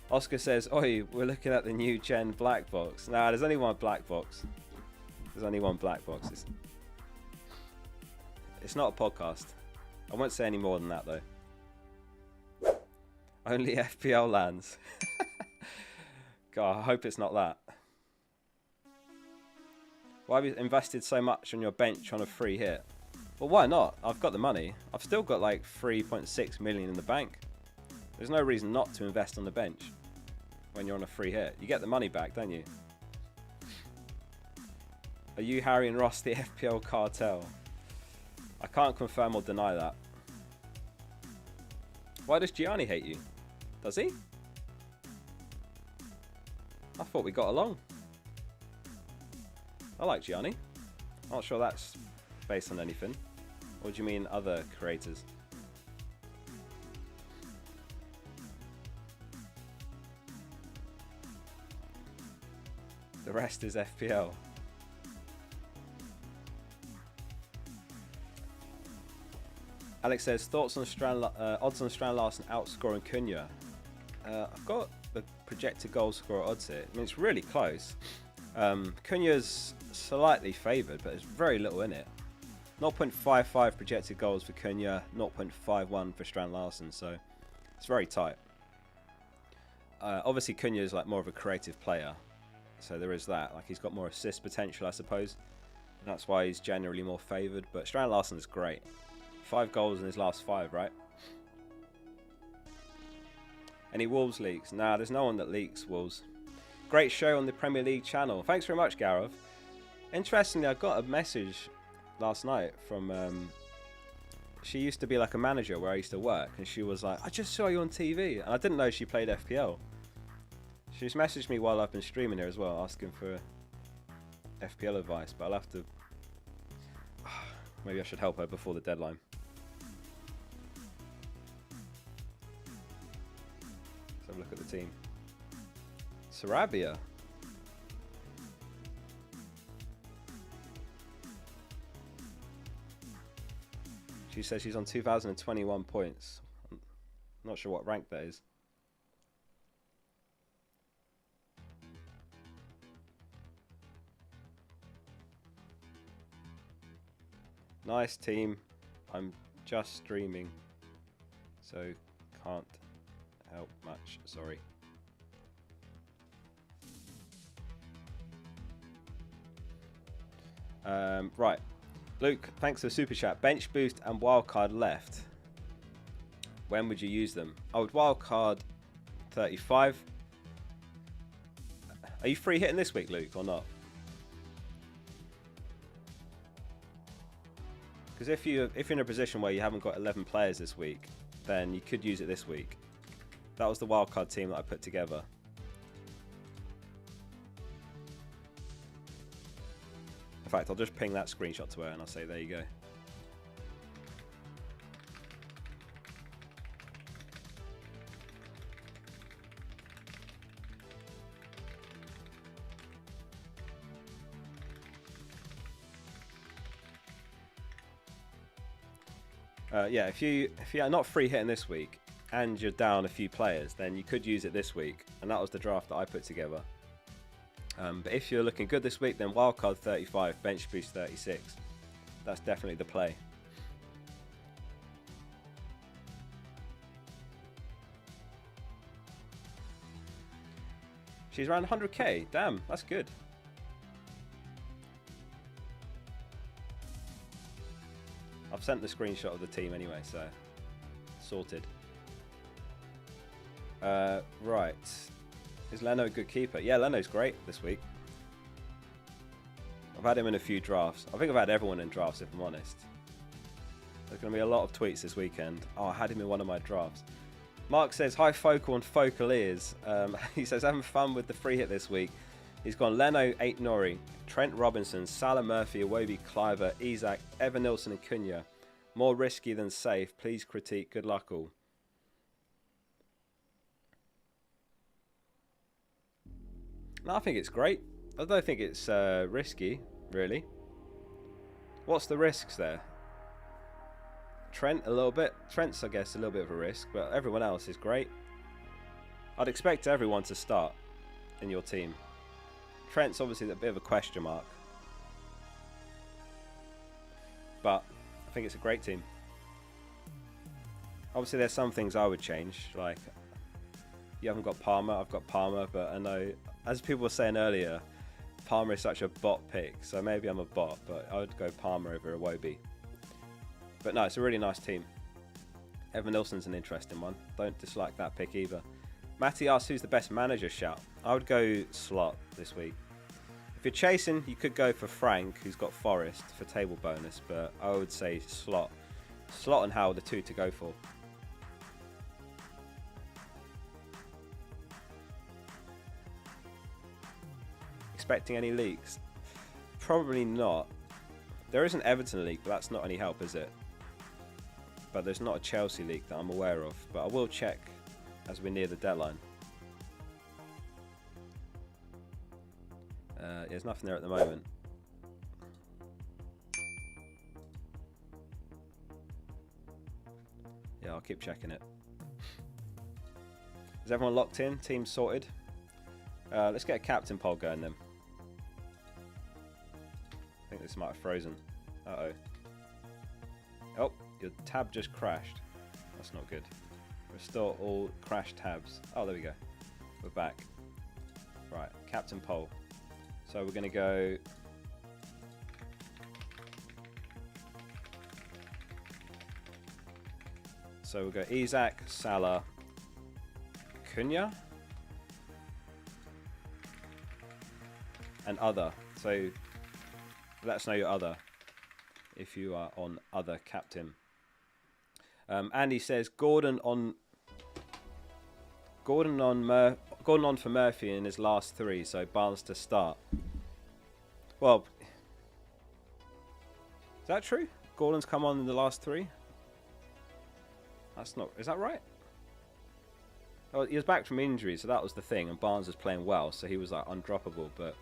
Oscar says, oi, we're looking at the new gen black box. Nah, there's only one black box. It's not a podcast. I won't say any more than that though. Only FPL lands. God, I hope it's not that. Why have you invested so much on your bench on a free hit? Well, why not? I've got the money. I've still got like 3.6 million in the bank. There's no reason not to invest on the bench when you're on a free hit. You get the money back, don't you? Are you, Harry and Ross, the FPL cartel? I can't confirm or deny that. Why does Gianni hate you? Does he? I thought we got along. I like Gianni. I'm not sure that's based on anything. Or do you mean other creators? The rest is FPL. Alex says, thoughts on odds on Strand Larsen outscoring Cunha. I've got the projected goal scorer odds here. I mean, it's really close. Cunha's slightly favoured, but there's very little in it. 0.55 projected goals for Cunha, 0.51 for Strand Larsen, so it's very tight. Obviously, Cunha is like more of a creative player, so there is that. Like, he's got more assist potential, I suppose. And that's why he's generally more favoured. But Strand Larsen is great. 5 goals in his last 5, right? Any Wolves leaks? Nah, there's no one that leaks Wolves. Great show on the Premier League channel. Thanks very much, Gareth. Interestingly, I got a message last night from... she used to be like a manager where I used to work, and she was like, I just saw you on TV. And I didn't know she played FPL. She's messaged me while I've been streaming here as well, asking for FPL advice, but I'll have to... maybe I should help her before the deadline. Let's have a look at the team. Sarabia. She says she's on 2,021 points. I'm not sure what rank that is. Nice team. I'm just streaming, so can't help much. Sorry. Right. Luke, thanks for the super chat. Bench boost and wildcard left. When would you use them? I would wildcard 35. Are you free hitting this week, Luke, or not? Because if you're in a position where you haven't got 11 players this week, then you could use it this week. That was the wildcard team that I put together. In fact, I'll just ping that screenshot to her and I'll say, there you go. Yeah, if you're not free hitting this week and you're down a few players, then you could use it this week, and that was the draft that I put together. But if you're looking good this week, then wildcard 35, bench boost 36. That's definitely the play. She's around 100k. Damn, that's good. I've sent the screenshot of the team anyway, so sorted. Right. Is Leno a good keeper? Yeah, Leno's great this week. I've had him in a few drafts. I think I've had everyone in drafts, if I'm honest. There's going to be a lot of tweets this weekend. Oh, I had him in one of my drafts. Mark says, hi Focal and Focal ears. He says, having fun with the free hit this week. He's gone Leno, 8 Norrie, Trent Robinson, Salah Murphy, Iwobi, Cliver, Isak, Evan Nilsson and Cunha. More risky than safe. Please critique. Good luck all. No, I think it's great. I don't think it's risky, really. What's the risks there? Trent, a little bit. Trent's, I guess, a little bit of a risk, but everyone else is great. I'd expect everyone to start in your team. Trent's obviously a bit of a question mark, but I think it's a great team. Obviously, there's some things I would change, like you haven't got Palmer, I've got Palmer, but I know, as people were saying earlier, Palmer is such a bot pick, so maybe I'm a bot, but I would go Palmer over Iwobi. But no, it's a really nice team. Evan Nilsson's an interesting one. Don't dislike that pick either. Matty asks who's the best manager shout. I would go Slot this week. If you're chasing, you could go for Frank, who's got Forest for table bonus, but I would say Slot. Slot and Howe are the two to go for. Expecting any leaks? Probably not. There is an Everton leak, but that's not any help, is it? But there's not a Chelsea leak that I'm aware of, but I will check as we're near the deadline. There's nothing there at the moment. Yeah, I'll keep checking it. Is everyone locked in? Team sorted? Let's get a captain poll going then. I think this might have frozen. Uh-oh. Oh, your tab just crashed. That's not good. Restore all crashed tabs. Oh, there we go. We're back. Right, captain poll. So we're going to go... So we'll go Isak, Salah, Cunha, and other. So let us know your other if you are on other captain. Andy says Gordon on for Murphy in his last 3, so Barnes to start. Well, is that true? Gordon's come on in the last 3? That's not. Is that right? Oh, he was back from injury, so that was the thing. And Barnes was playing well, so he was like undroppable. But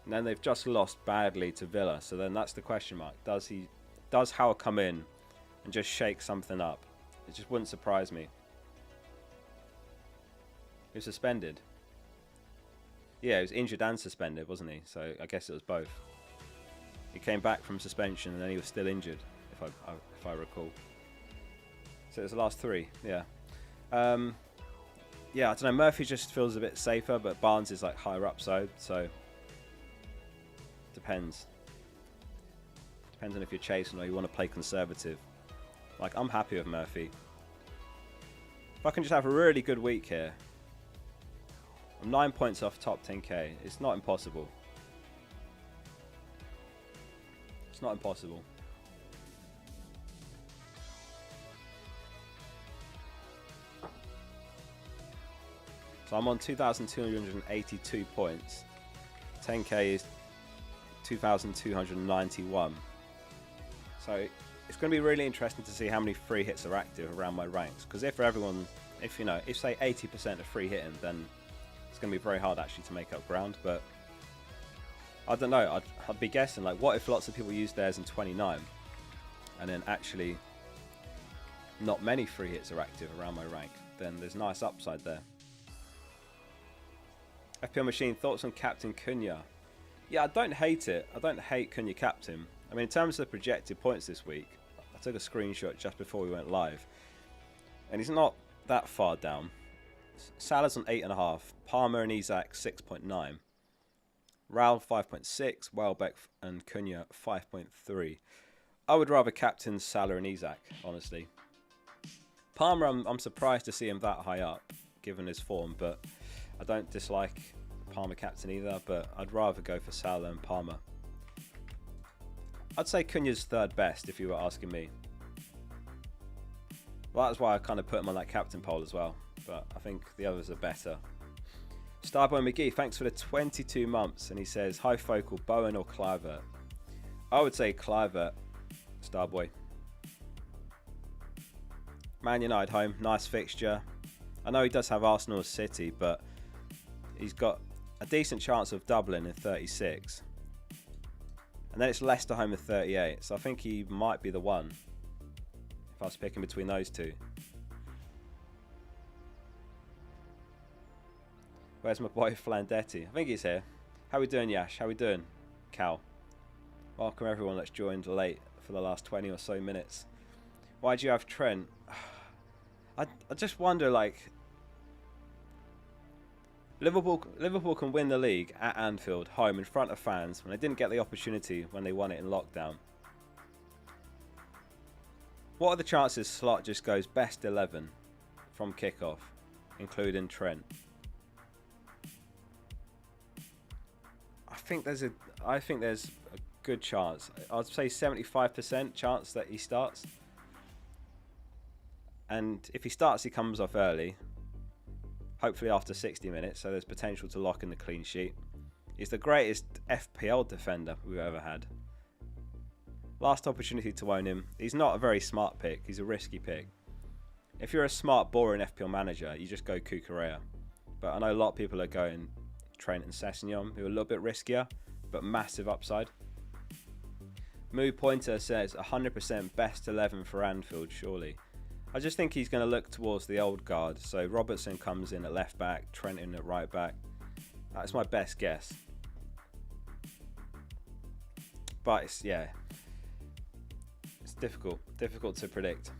and then they've just lost badly to Villa, so then that's the question mark. Does Howe come in and just shake something up. It just wouldn't surprise me. He was suspended. Yeah, he was injured and suspended, wasn't he? So I guess it was both. He came back from suspension and then he was still injured, if I recall. So it was the last 3, yeah. Yeah, I don't know. Murphy just feels a bit safer, but Barnes is like higher upside, so depends. Depends on if you're chasing or you want to play conservative. Like, I'm happy with Murphy. If I can just have a really good week here, I'm 9 points off top 10k. It's not impossible. It's not impossible. So I'm on 2,282 points. 10k is 2,291. So it's going to be really interesting to see how many free hits are active around my ranks. Because if say 80% are free hitting, then it's going to be very hard actually to make up ground. But I don't know. I'd be guessing, like, what if lots of people use theirs in 29, and then actually not many free hits are active around my rank? Then there's nice upside there. FPL Machine, thoughts on Captain Cunha? Yeah, I don't hate it. I don't hate Cunha captain. I mean, in terms of the projected points this week, I took a screenshot just before we went live, and he's not that far down. Salah's on 8.5, Palmer and Isak 6.9, Raul 5.6, Welbeck and Cunha 5.3. I would rather captain Salah and Isak, honestly. Palmer, I'm surprised to see him that high up, given his form, but I don't dislike Palmer captain either, but I'd rather go for Salah and Palmer. I'd say Cunha's third best if you were asking me. Well, that's why I kind of put him on that captain poll as well, but I think the others are better. Starboy McGee, thanks for the 22 months, and he says, hi Focal, Bowen or Kluivert? I would say Kluivert, Starboy. Man United home, nice fixture. I know he does have Arsenal or City, but he's got a decent chance of doubling in 36. And then it's Leicester home in 38, so I think he might be the one if I was picking between those two. Where's my boy Flandetti? I think he's here. How we doing, Yash? How we doing, Cal? Welcome everyone that's joined late for the last 20 or so minutes. Why do you have Trent? I just wonder, like, Liverpool can win the league at Anfield, home, in front of fans, when they didn't get the opportunity when they won it in lockdown. What are the chances Slot just goes best 11 from kickoff, including Trent? I think there's a good chance. I'd say 75% chance that he starts. And if he starts, he comes off early. Hopefully after 60 minutes, so there's potential to lock in the clean sheet. He's the greatest FPL defender we've ever had. Last opportunity to own him. He's not a very smart pick. He's a risky pick. If you're a smart, boring FPL manager, you just go Cucurella. But I know a lot of people are going Trent and Sessegnon, who are a little bit riskier, but massive upside. Moo Pointer says 100% best 11 for Anfield, surely. I just think he's going to look towards the old guard. So Robertson comes in at left back, Trent in at right back. That's my best guess. But it's difficult to predict.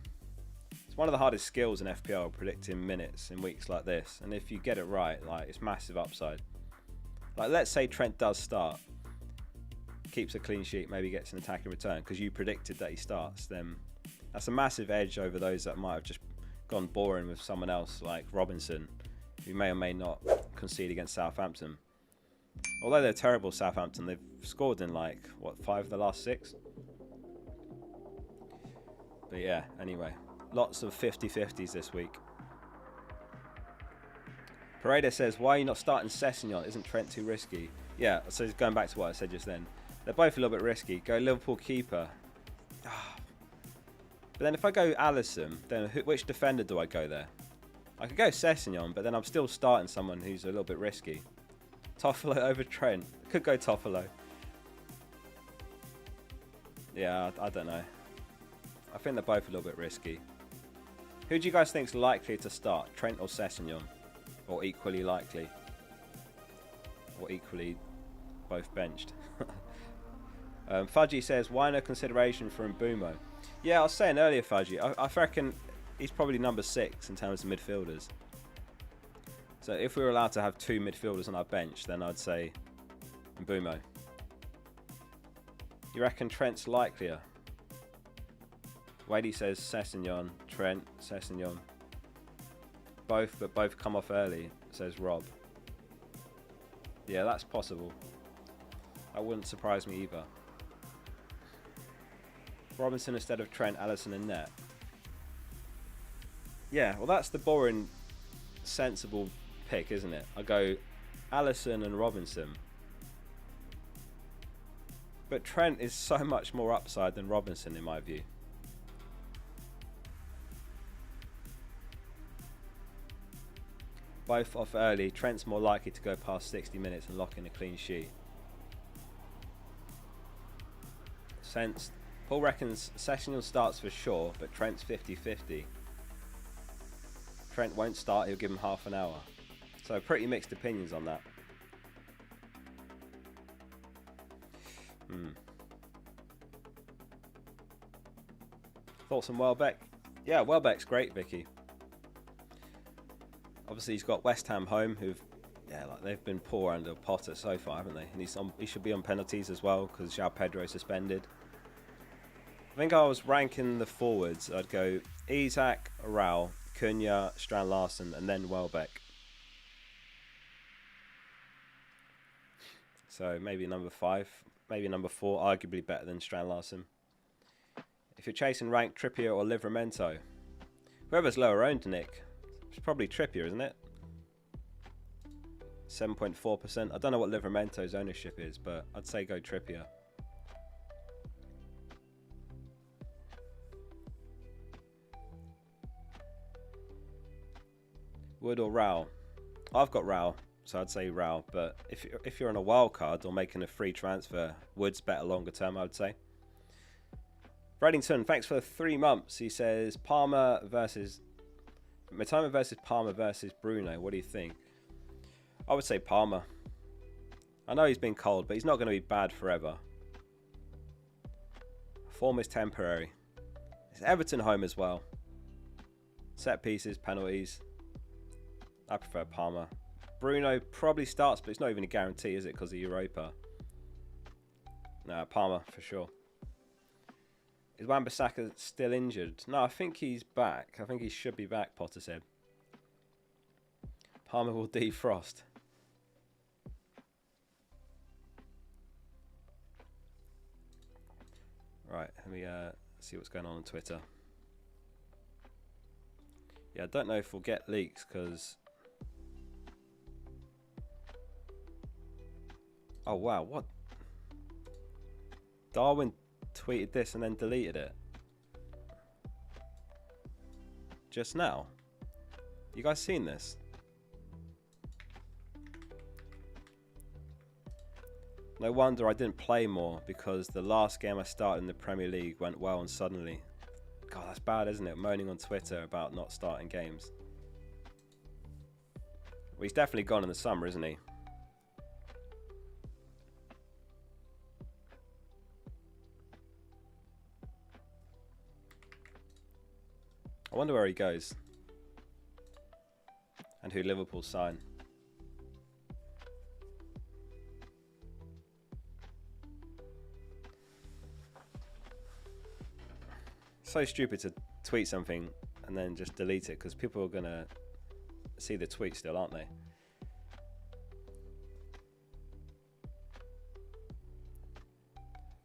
It's one of the hardest skills in FPL, predicting minutes in weeks like this. And if you get it right, like, it's massive upside. Like, let's say Trent does start, keeps a clean sheet, maybe gets an attacking return because you predicted that he starts, then that's a massive edge over those that might have just gone boring with someone else like Robinson, who may or may not concede against Southampton. Although they're terrible, Southampton, they've scored in, like, what, 5 of the last 6? But yeah, anyway, lots of 50-50s this week. Pareda says, why are you not starting Sessegnon? Isn't Trent too risky? Yeah, so going back to what I said just then, they're both a little bit risky. Go Liverpool keeper. But then if I go Alisson, then which defender do I go there? I could go Sessegnon, but then I'm still starting someone who's a little bit risky. Toffolo over Trent. I could go Toffolo. Yeah, I don't know. I think they're both a little bit risky. Who do you guys think is likely to start? Trent or Sessegnon? Or equally likely? Or equally both benched? Fudgy says, why no consideration for Mbumo? Yeah, I was saying earlier, Fudgy, I reckon he's probably number 6 in terms of midfielders. So if we were allowed to have 2 midfielders on our bench, then I'd say Mbumo. You reckon Trent's likelier? Wadey says Sessegnon, Trent, Sessegnon. Both, but both come off early, says Rob. Yeah, that's possible. That wouldn't surprise me either. Robinson instead of Trent, Alisson and net. Yeah, well that's the boring, sensible pick, isn't it? I go Alisson and Robinson. But Trent is so much more upside than Robinson in my view. Both off early, Trent's more likely to go past 60 minutes and lock in a clean sheet. Paul reckons Sessegnon starts for sure, but Trent's 50-50. Trent won't start, he'll give him half an hour. So pretty mixed opinions on that. Thoughts on Welbeck? Yeah, Welbeck's great, Vicky. Obviously he's got West Ham home, they've been poor under Potter so far, haven't they? And he should be on penalties as well because João Pedro suspended. I think I was ranking the forwards. I'd go Isak, Raul, Cunha, Strand Larsen, and then Welbeck. So maybe number 5, maybe number 4, arguably better than Strand Larsen. If you're chasing rank, Trippier or Livramento, whoever's lower owned, Nick, it's probably Trippier, isn't it? 7.4%. I don't know what Livramento's ownership is, but I'd say go Trippier. Wood or Raul? I've got Raul, so I'd say Raul. But if you're on a wild card or making a free transfer, Wood's better longer term, I would say. Braddington, thanks for the 3 months. He says Mitoma versus Palmer versus Bruno. What do you think? I would say Palmer. I know he's been cold, but he's not going to be bad forever. Form is temporary. It's Everton home as well. Set pieces, penalties. I prefer Palmer. Bruno probably starts, but it's not even a guarantee, is it? Because of Europa. No, Palmer for sure. Is Wan-Bissaka still injured? No, I think he's back. I think he should be back, Potter said. Palmer will defrost. Right, let me see what's going on Twitter. Yeah, I don't know if we'll get leaks because... Oh wow, what? Darwin tweeted this and then deleted it. Just now. You guys seen this? No wonder I didn't play more because the last game I started in the Premier League went well and suddenly... God, that's bad, isn't it? Moaning on Twitter about not starting games. Well, he's definitely gone in the summer, isn't he? I wonder where he goes. And who Liverpool sign. So stupid to tweet something and then just delete it because people are going to see the tweet still, aren't they?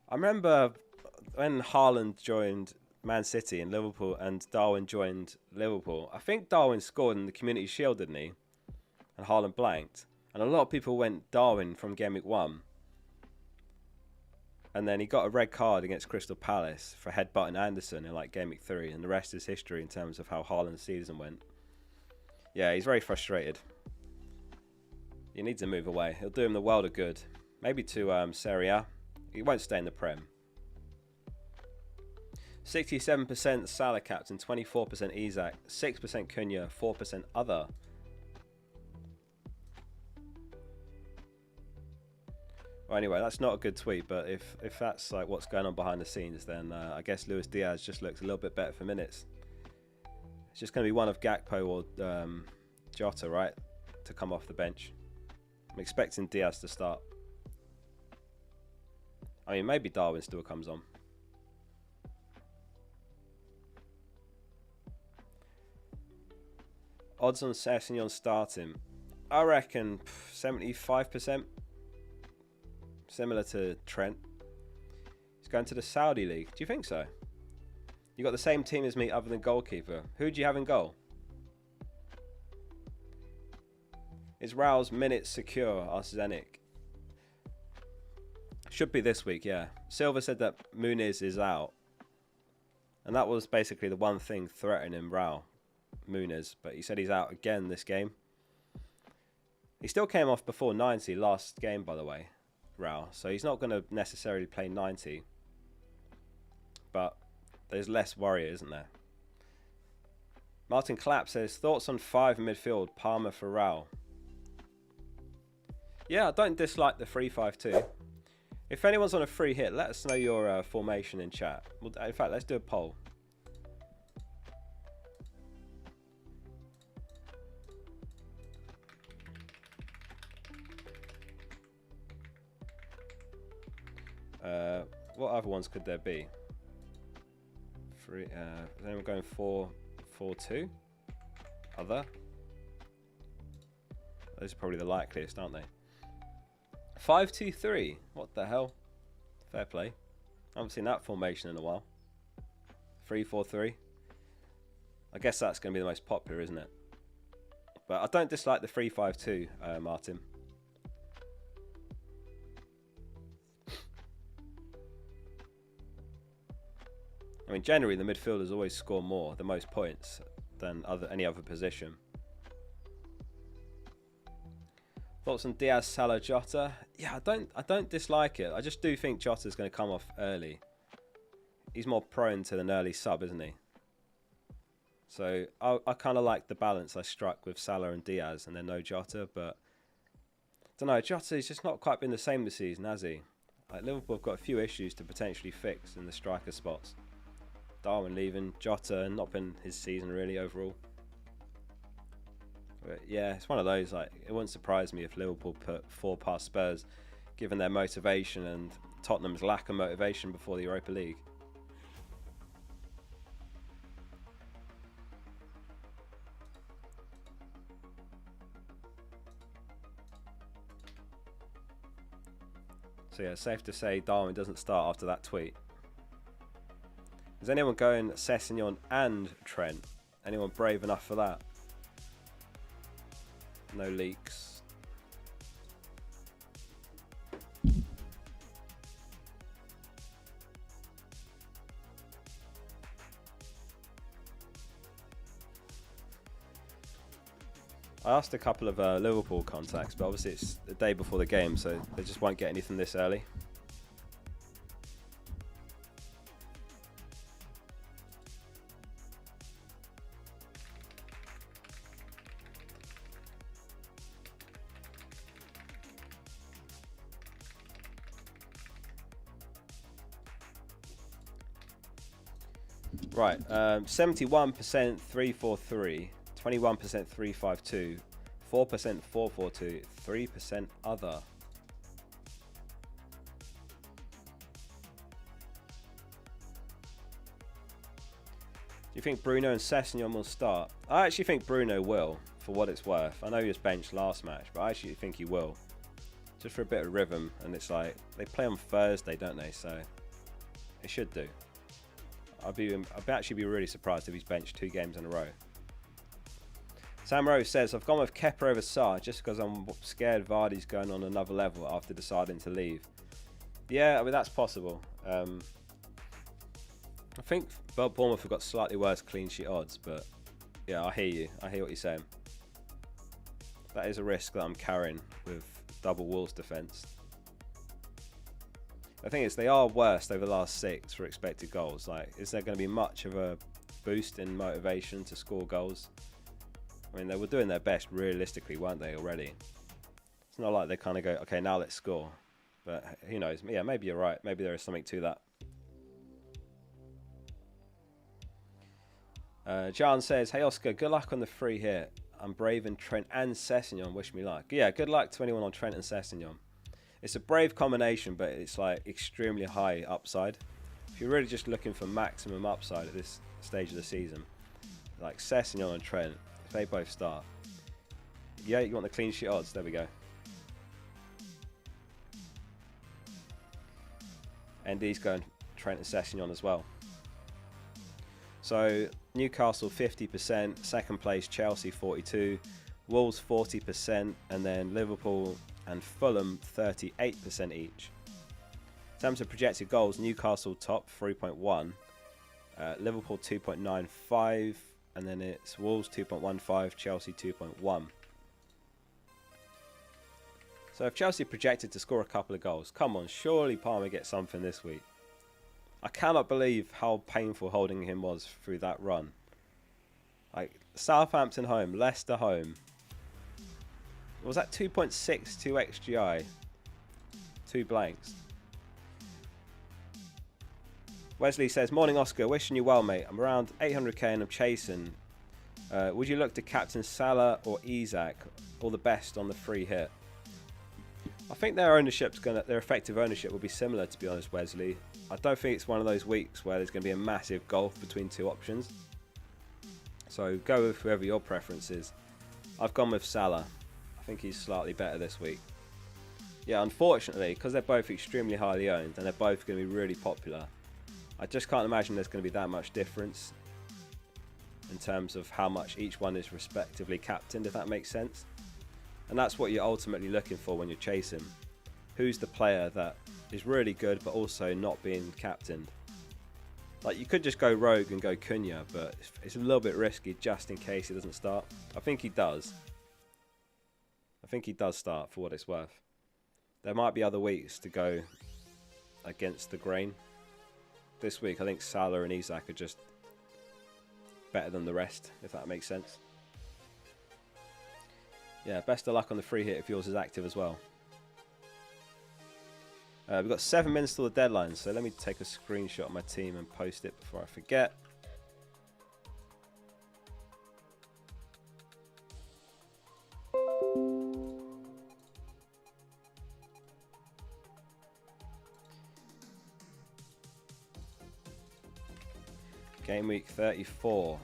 I remember when Haaland joined Man City and Liverpool and Darwin joined Liverpool. I think Darwin scored in the Community Shield, didn't he? And Haaland blanked. And a lot of people went Darwin from Gameweek 1. And then he got a red card against Crystal Palace for headbutting Anderson in like Gameweek 3. And the rest is history in terms of how Haaland's season went. Yeah, he's very frustrated. He needs to move away. He'll do him the world of good. Maybe to Serie A. He won't stay in the Prem. 67% Salah captain, 24% Isak, 6% Cunha, 4% other. Well, anyway, that's not a good tweet, but if that's like what's going on behind the scenes, then I guess Luis Diaz just looks a little bit better for minutes. It's just going to be one of Gakpo or Jota, right, to come off the bench. I'm expecting Diaz to start. I mean, maybe Darwin still comes on. Odds on Sessegnon starting. I reckon 75%. Similar to Trent. He's going to the Saudi League. Do you think so? You got the same team as me other than goalkeeper. Who do you have in goal? Is Raul's minutes secure? Asks Zenik. Should be this week, yeah. Silva said that Muniz is out. And that was basically the one thing threatening Raul. Muniz. But he said he's out again this game. He still came off before 90 last game, by the way. Raul. So he's not going to necessarily play 90. But there's less worry, isn't there? Martin Clapp says, thoughts on 5 in midfield, Palmer for Raul. Yeah, I don't dislike the 3-5-2. If anyone's on a free hit, let us know your formation in chat. Well, in fact, let's do a poll. What other ones could there be? Is anyone going 4-4-2? Other? Those are probably the likeliest, aren't they? 5-2-3. What the hell? Fair play. I haven't seen that formation in a while. 3-4-3. I guess that's going to be the most popular, isn't it? But I don't dislike the 3-5-2, Martin. I mean, generally the midfielders always score more, the most points, than any other position. Thoughts on Diaz, Salah, Jota? Yeah, I don't dislike it. I just do think Jota's going to come off early. He's more prone to an early sub, isn't he? So I kind of like the balance I struck with Salah and Diaz, and then no Jota. But I don't know, Jota's just not quite been the same this season, has he? Like, Liverpool have got a few issues to potentially fix in the striker spots. Darwin leaving, Jota not been his season really overall. But yeah, it's one of those, like, it wouldn't surprise me if Liverpool put 4 past Spurs, given their motivation and Tottenham's lack of motivation before the Europa League. So yeah, safe to say Darwin doesn't start after that tweet. Is anyone going Sessegnon and Trent? Anyone brave enough for that? No leaks. I asked a couple of Liverpool contacts, but obviously it's the day before the game, so they just won't get anything this early. Right, 71% 3-4-3, 21% 3-5-2, 4% 4-4-2, 3% other. Do you think Bruno and Sessegnon will start? I actually think Bruno will, for what it's worth. I know he was benched last match, but I actually think he will. Just for a bit of rhythm, and it's like, they play on Thursday, don't they? So, it should do. I'd actually be really surprised if he's benched 2 games in a row. Sam Rose says, I've gone with Kepa over Sarr just because I'm scared Vardy's going on another level after deciding to leave. Yeah, I mean, that's possible. I think Bournemouth have got slightly worse clean sheet odds, but yeah, I hear you. I hear what you're saying. That is a risk that I'm carrying with double Wolves defence. The thing is, they are worst over the last 6 for expected goals. Like, is there going to be much of a boost in motivation to score goals? I mean, they were doing their best realistically, weren't they, already? It's not like they kind of go, okay, now let's score. But who knows? Yeah, maybe you're right. Maybe there is something to that. John says, hey, Oscar, good luck on the free hit. I'm brave and Trent and Sessegnon. Wish me luck. Yeah, good luck to anyone on Trent and Sessegnon. It's a brave combination, but it's like extremely high upside. If you're really just looking for maximum upside at this stage of the season, like Sessegnon and Trent, if they both start. Yeah, you want the clean sheet odds. There we go. And he's going Trent and Sessegnon as well. So Newcastle 50%, second place Chelsea 42%, Wolves 40%, and then Liverpool and Fulham 38% each. In terms of projected goals, Newcastle top 3.1, Liverpool 2.95, and then it's Wolves 2.15, Chelsea 2.1. So if Chelsea projected to score a couple of goals, come on, surely Palmer gets something this week. I cannot believe how painful holding him was through that run. Like, Southampton home, Leicester home. Was that 2.62 XGI? 2 blanks. Wesley says, morning Oscar, wishing you well mate. I'm around 800k and I'm chasing. Would you look to captain Salah or Isak? All the best on the free hit. I think their effective ownership will be similar, to be honest, Wesley. I don't think it's one of those weeks where there's going to be a massive gulf between 2 options. So go with whoever your preference is. I've gone with Salah. I think he's slightly better this week. Yeah, unfortunately, because they're both extremely highly owned and they're both going to be really popular, I just can't imagine there's going to be that much difference in terms of how much each one is respectively captained, if that makes sense. And that's what you're ultimately looking for when you're chasing. Who's the player that is really good but also not being captained? Like, you could just go rogue and go Cunha, but it's a little bit risky just in case he doesn't start. I think he does. I think he does start, for what it's worth. There might be other weeks to go against the grain. This week, I think Salah and Isak are just better than the rest, if that makes sense. Yeah, best of luck on the free hit if yours is active as well. We've got 7 minutes till the deadline, so let me take a screenshot of my team and post it before I forget. Game week 34.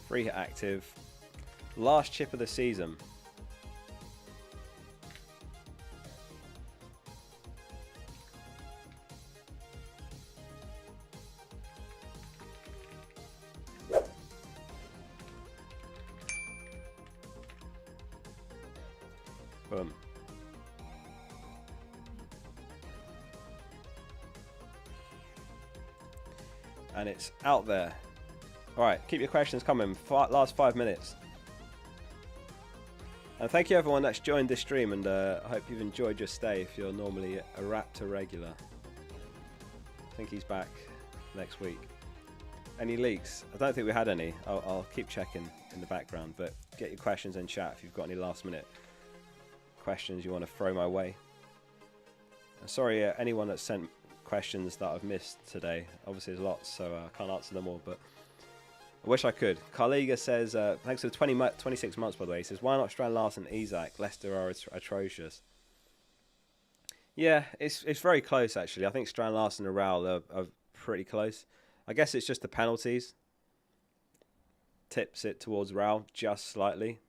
Free hit active. Last chip of the season. Boom. And it's out there. Alright, keep your questions coming. Last 5 minutes. And thank you everyone that's joined this stream, and I hope you've enjoyed your stay if you're normally a Raptor regular. I think he's back next week. Any leaks? I don't think we had any. I'll keep checking in the background, but get your questions in chat if you've got any last minute questions you want to throw my way. And sorry anyone that sent questions that I've missed today. Obviously there's lots, so I can't answer them all, but I wish I could. Carliga says, thanks for the 26 months, by the way. He says, why not Strand Larsen and Isak? Leicester are atrocious. Yeah, it's very close, actually. I think Strand Larsen and Raul are pretty close. I guess it's just the penalties. Tips it towards Raul just slightly.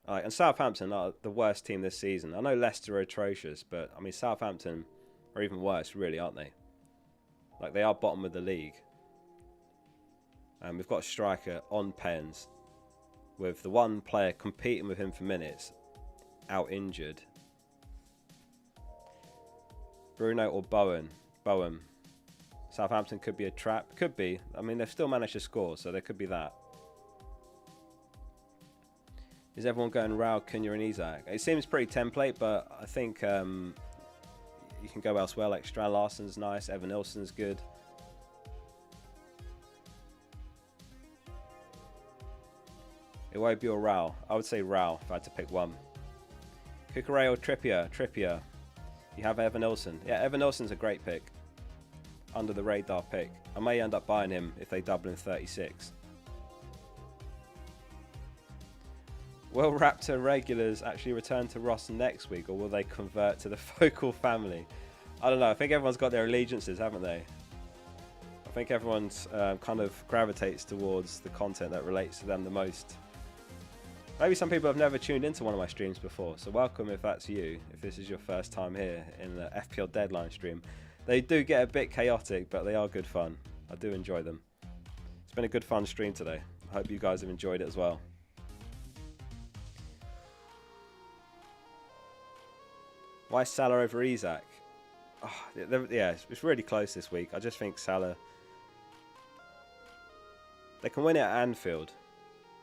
And Southampton are the worst team this season. I know Leicester are atrocious, but I mean, Southampton are even worse, really, aren't they? Like, they are bottom of the league. And we've got a striker on pens with the one player competing with him for minutes out injured. Bruno or Bowen? Bowen. Southampton could be a trap. Could be. I mean, they've still managed to score, so there could be that. Is everyone going Raul, Cunha and Isak? It seems pretty template, but I think you can go elsewhere. Like Strand Larsen's nice. Evan Nilsson's good. It won't be a Raul. I would say Raul if I had to pick one. Kukurea or Trippier? Trippier. You have Evan Nilsson. Yeah, Evan Nilsson's a great pick. Under the radar pick. I may end up buying him if they double in 36. Will Raptor regulars actually return to Ross next week, or will they convert to the Focal family? I don't know. I think everyone's got their allegiances, haven't they? I think everyone's kind of gravitates towards the content that relates to them the most. Maybe some people have never tuned into one of my streams before, so welcome if that's you, if this is your first time here in the FPL Deadline stream. They do get a bit chaotic, but they are good fun. I do enjoy them. It's been a good fun stream today. I hope you guys have enjoyed it as well. Why Salah over Isak? Oh, yeah, it's really close this week. I just think Salah... They can win it at Anfield.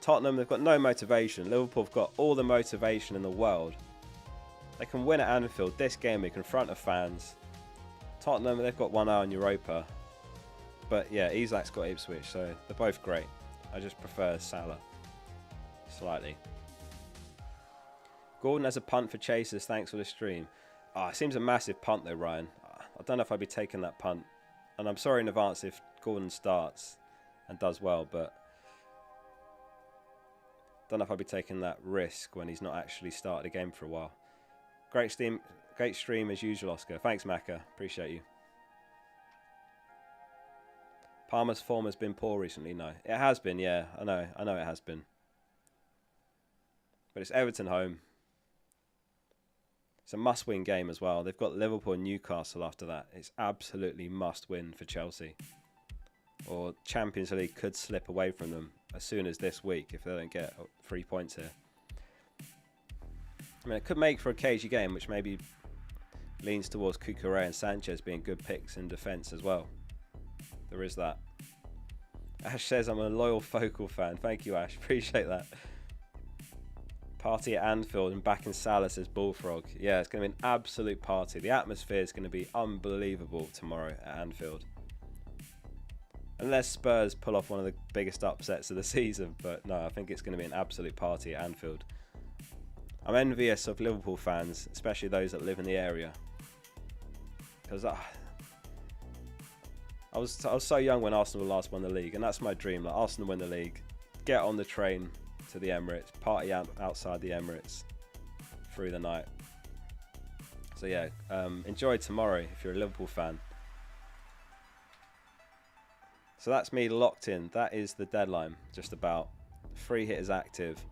Tottenham, they've got no motivation. Liverpool have got all the motivation in the world. They can win at Anfield this game week in front of fans. Tottenham, they've got one eye on Europa. But yeah, Isak's got Ipswich, so they're both great. I just prefer Salah slightly. Gordon has a punt for Chasers. Thanks for the stream. Oh, it seems a massive punt though, Ryan. I don't know if I'd be taking that punt. And I'm sorry in advance if Gordon starts and does well, but don't know if I'd be taking that risk when he's not actually started a game for a while. Great stream as usual, Oscar. Thanks, Macca. Appreciate you. Palmer's form has been poor recently. No, it has been. Yeah, I know it has been. But it's Everton home. It's a must-win game as well. They've got Liverpool and Newcastle after that. It's absolutely must-win for Chelsea. Or Champions League could slip away from them as soon as this week if they don't get 3 points here. I mean, it could make for a cagey game, which maybe leans towards Kukurea and Sanchez being good picks in defence as well. There is that. Ash says I'm a loyal Focal fan. Thank you, Ash. Appreciate that. Party at Anfield and back in Salah, says Bullfrog. Yeah, it's going to be an absolute party. The atmosphere is going to be unbelievable tomorrow at Anfield. Unless Spurs pull off one of the biggest upsets of the season. But no, I think it's going to be an absolute party at Anfield. I'm envious of Liverpool fans, especially those that live in the area. Because I was so young when Arsenal last won the league. And that's my dream. Like Arsenal win the league. Get on the train to the Emirates. Party outside the Emirates through the night. So yeah, enjoy tomorrow if you're a Liverpool fan. So that's me locked in. That is the deadline. Just about. Free hit is active.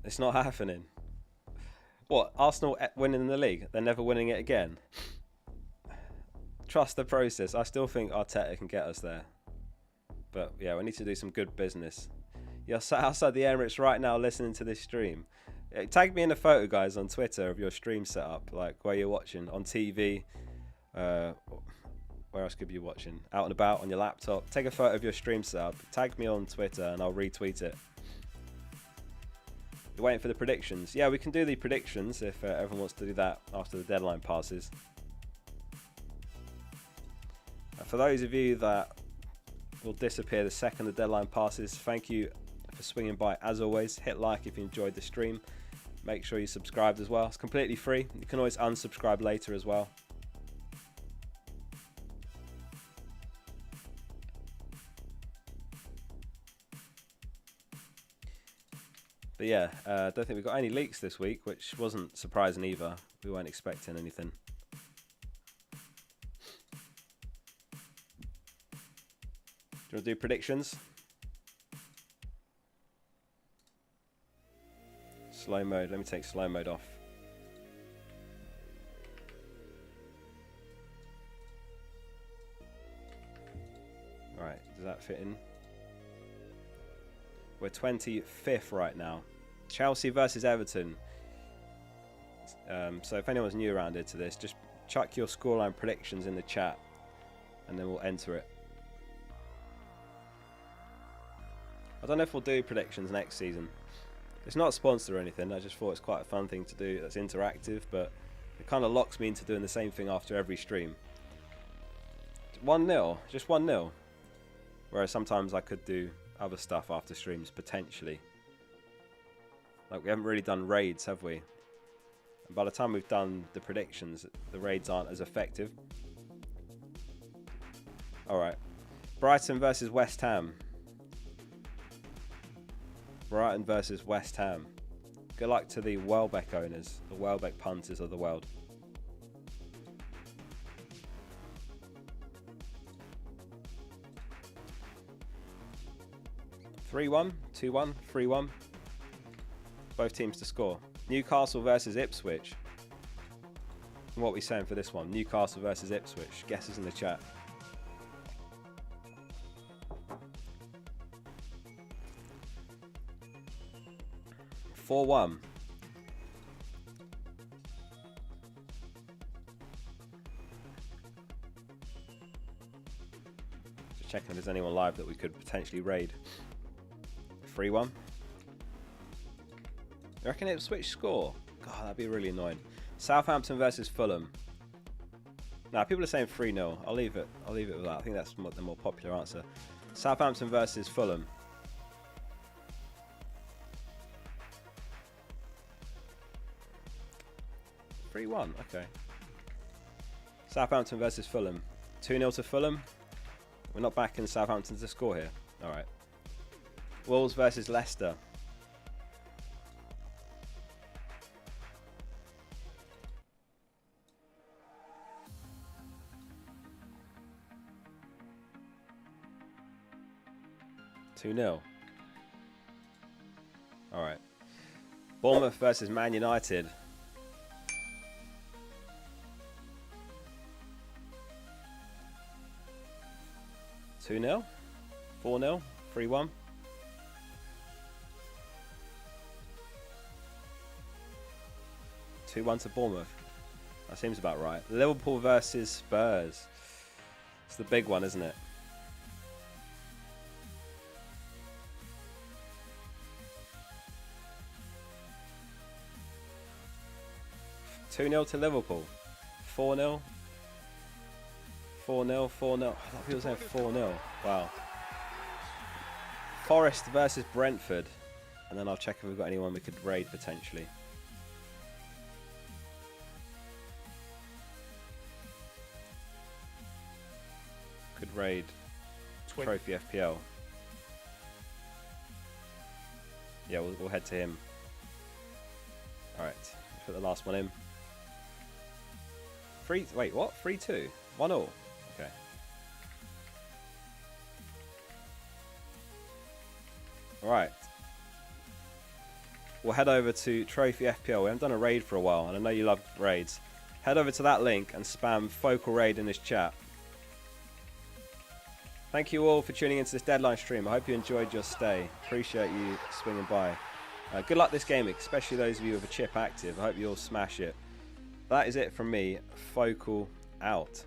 It's not happening. What? Arsenal winning the league? They're never winning it again? Trust the process. I still think Arteta can get us there. But yeah, we need to do some good business. You're sat outside the Emirates right now listening to this stream. Tag me in a photo, guys, on Twitter of your stream setup, like where you're watching on TV. Where else could you be watching? Out and about on your laptop. Take a photo of your stream setup. Tag me on Twitter and I'll retweet it. You're waiting for the predictions. Yeah, we can do the predictions if everyone wants to do that after the deadline passes. For those of you that will disappear the second the deadline passes, thank you for swinging by as always. Hit like if you enjoyed the stream. Make sure you subscribed as well. It's completely free. You can always unsubscribe later as well. But yeah, I don't think we've got any leaks this week, which wasn't surprising either. We weren't expecting anything. Do you want to do predictions? Slow mode. Let me take slow mode off. Alright, does that fit in? We're 25th right now. Chelsea versus Everton. So if anyone's new around here to this, just chuck your scoreline predictions in the chat and then we'll enter it. I don't know if we'll do predictions next season. It's not sponsored or anything, I just thought it's quite a fun thing to do that's interactive, but it kind of locks me into doing the same thing after every stream. 1-0, just 1-0. Whereas sometimes I could do other stuff after streams, potentially. Like, we haven't really done raids, have we? And by the time we've done the predictions, the raids aren't as effective. Alright. Brighton versus West Ham. Brighton versus West Ham. Good luck to the Welbeck owners, the Welbeck punters of the world. (3-1), (2-1), (3-1). Both teams to score. Newcastle versus Ipswich. What are we saying for this one? Newcastle versus Ipswich. Guesses in the chat. (4-1). Just checking if there's anyone live that we could potentially raid. 3-1. I reckon Ipswich score. God, that'd be really annoying. Southampton versus Fulham. Now, people are saying 3-0. I'll leave it with that. I think that's the more popular answer. Southampton versus Fulham. Okay. Southampton versus Fulham. 2-0 to Fulham. We're not backing Southampton to score here. Alright. Wolves versus Leicester. (2-0). Alright. Bournemouth versus Man United. 2-0, 4-0, 3-1. (2-1) to Bournemouth. That seems about right. Liverpool versus Spurs. It's the big one, isn't it? (2-0) to Liverpool. 4-0. 4-0, 4-0. A lot of people saying 4-0. Wow. Forest versus Brentford. And then I'll check if we've got anyone we could raid potentially. Could raid Trophy FPL. Yeah, we'll head to him. Alright, let's put the last one in. Wait, what? 3-2? 1-0. Okay. Alright. We'll head over to Trophy FPL. We haven't done a raid for a while, and I know you love raids. Head over to that link and spam Focal Raid in this chat. Thank you all for tuning into this deadline stream. I hope you enjoyed your stay. Appreciate you swinging by. Good luck this game, especially those of you with a chip active. I hope you all smash it. That is it from me. Focal out.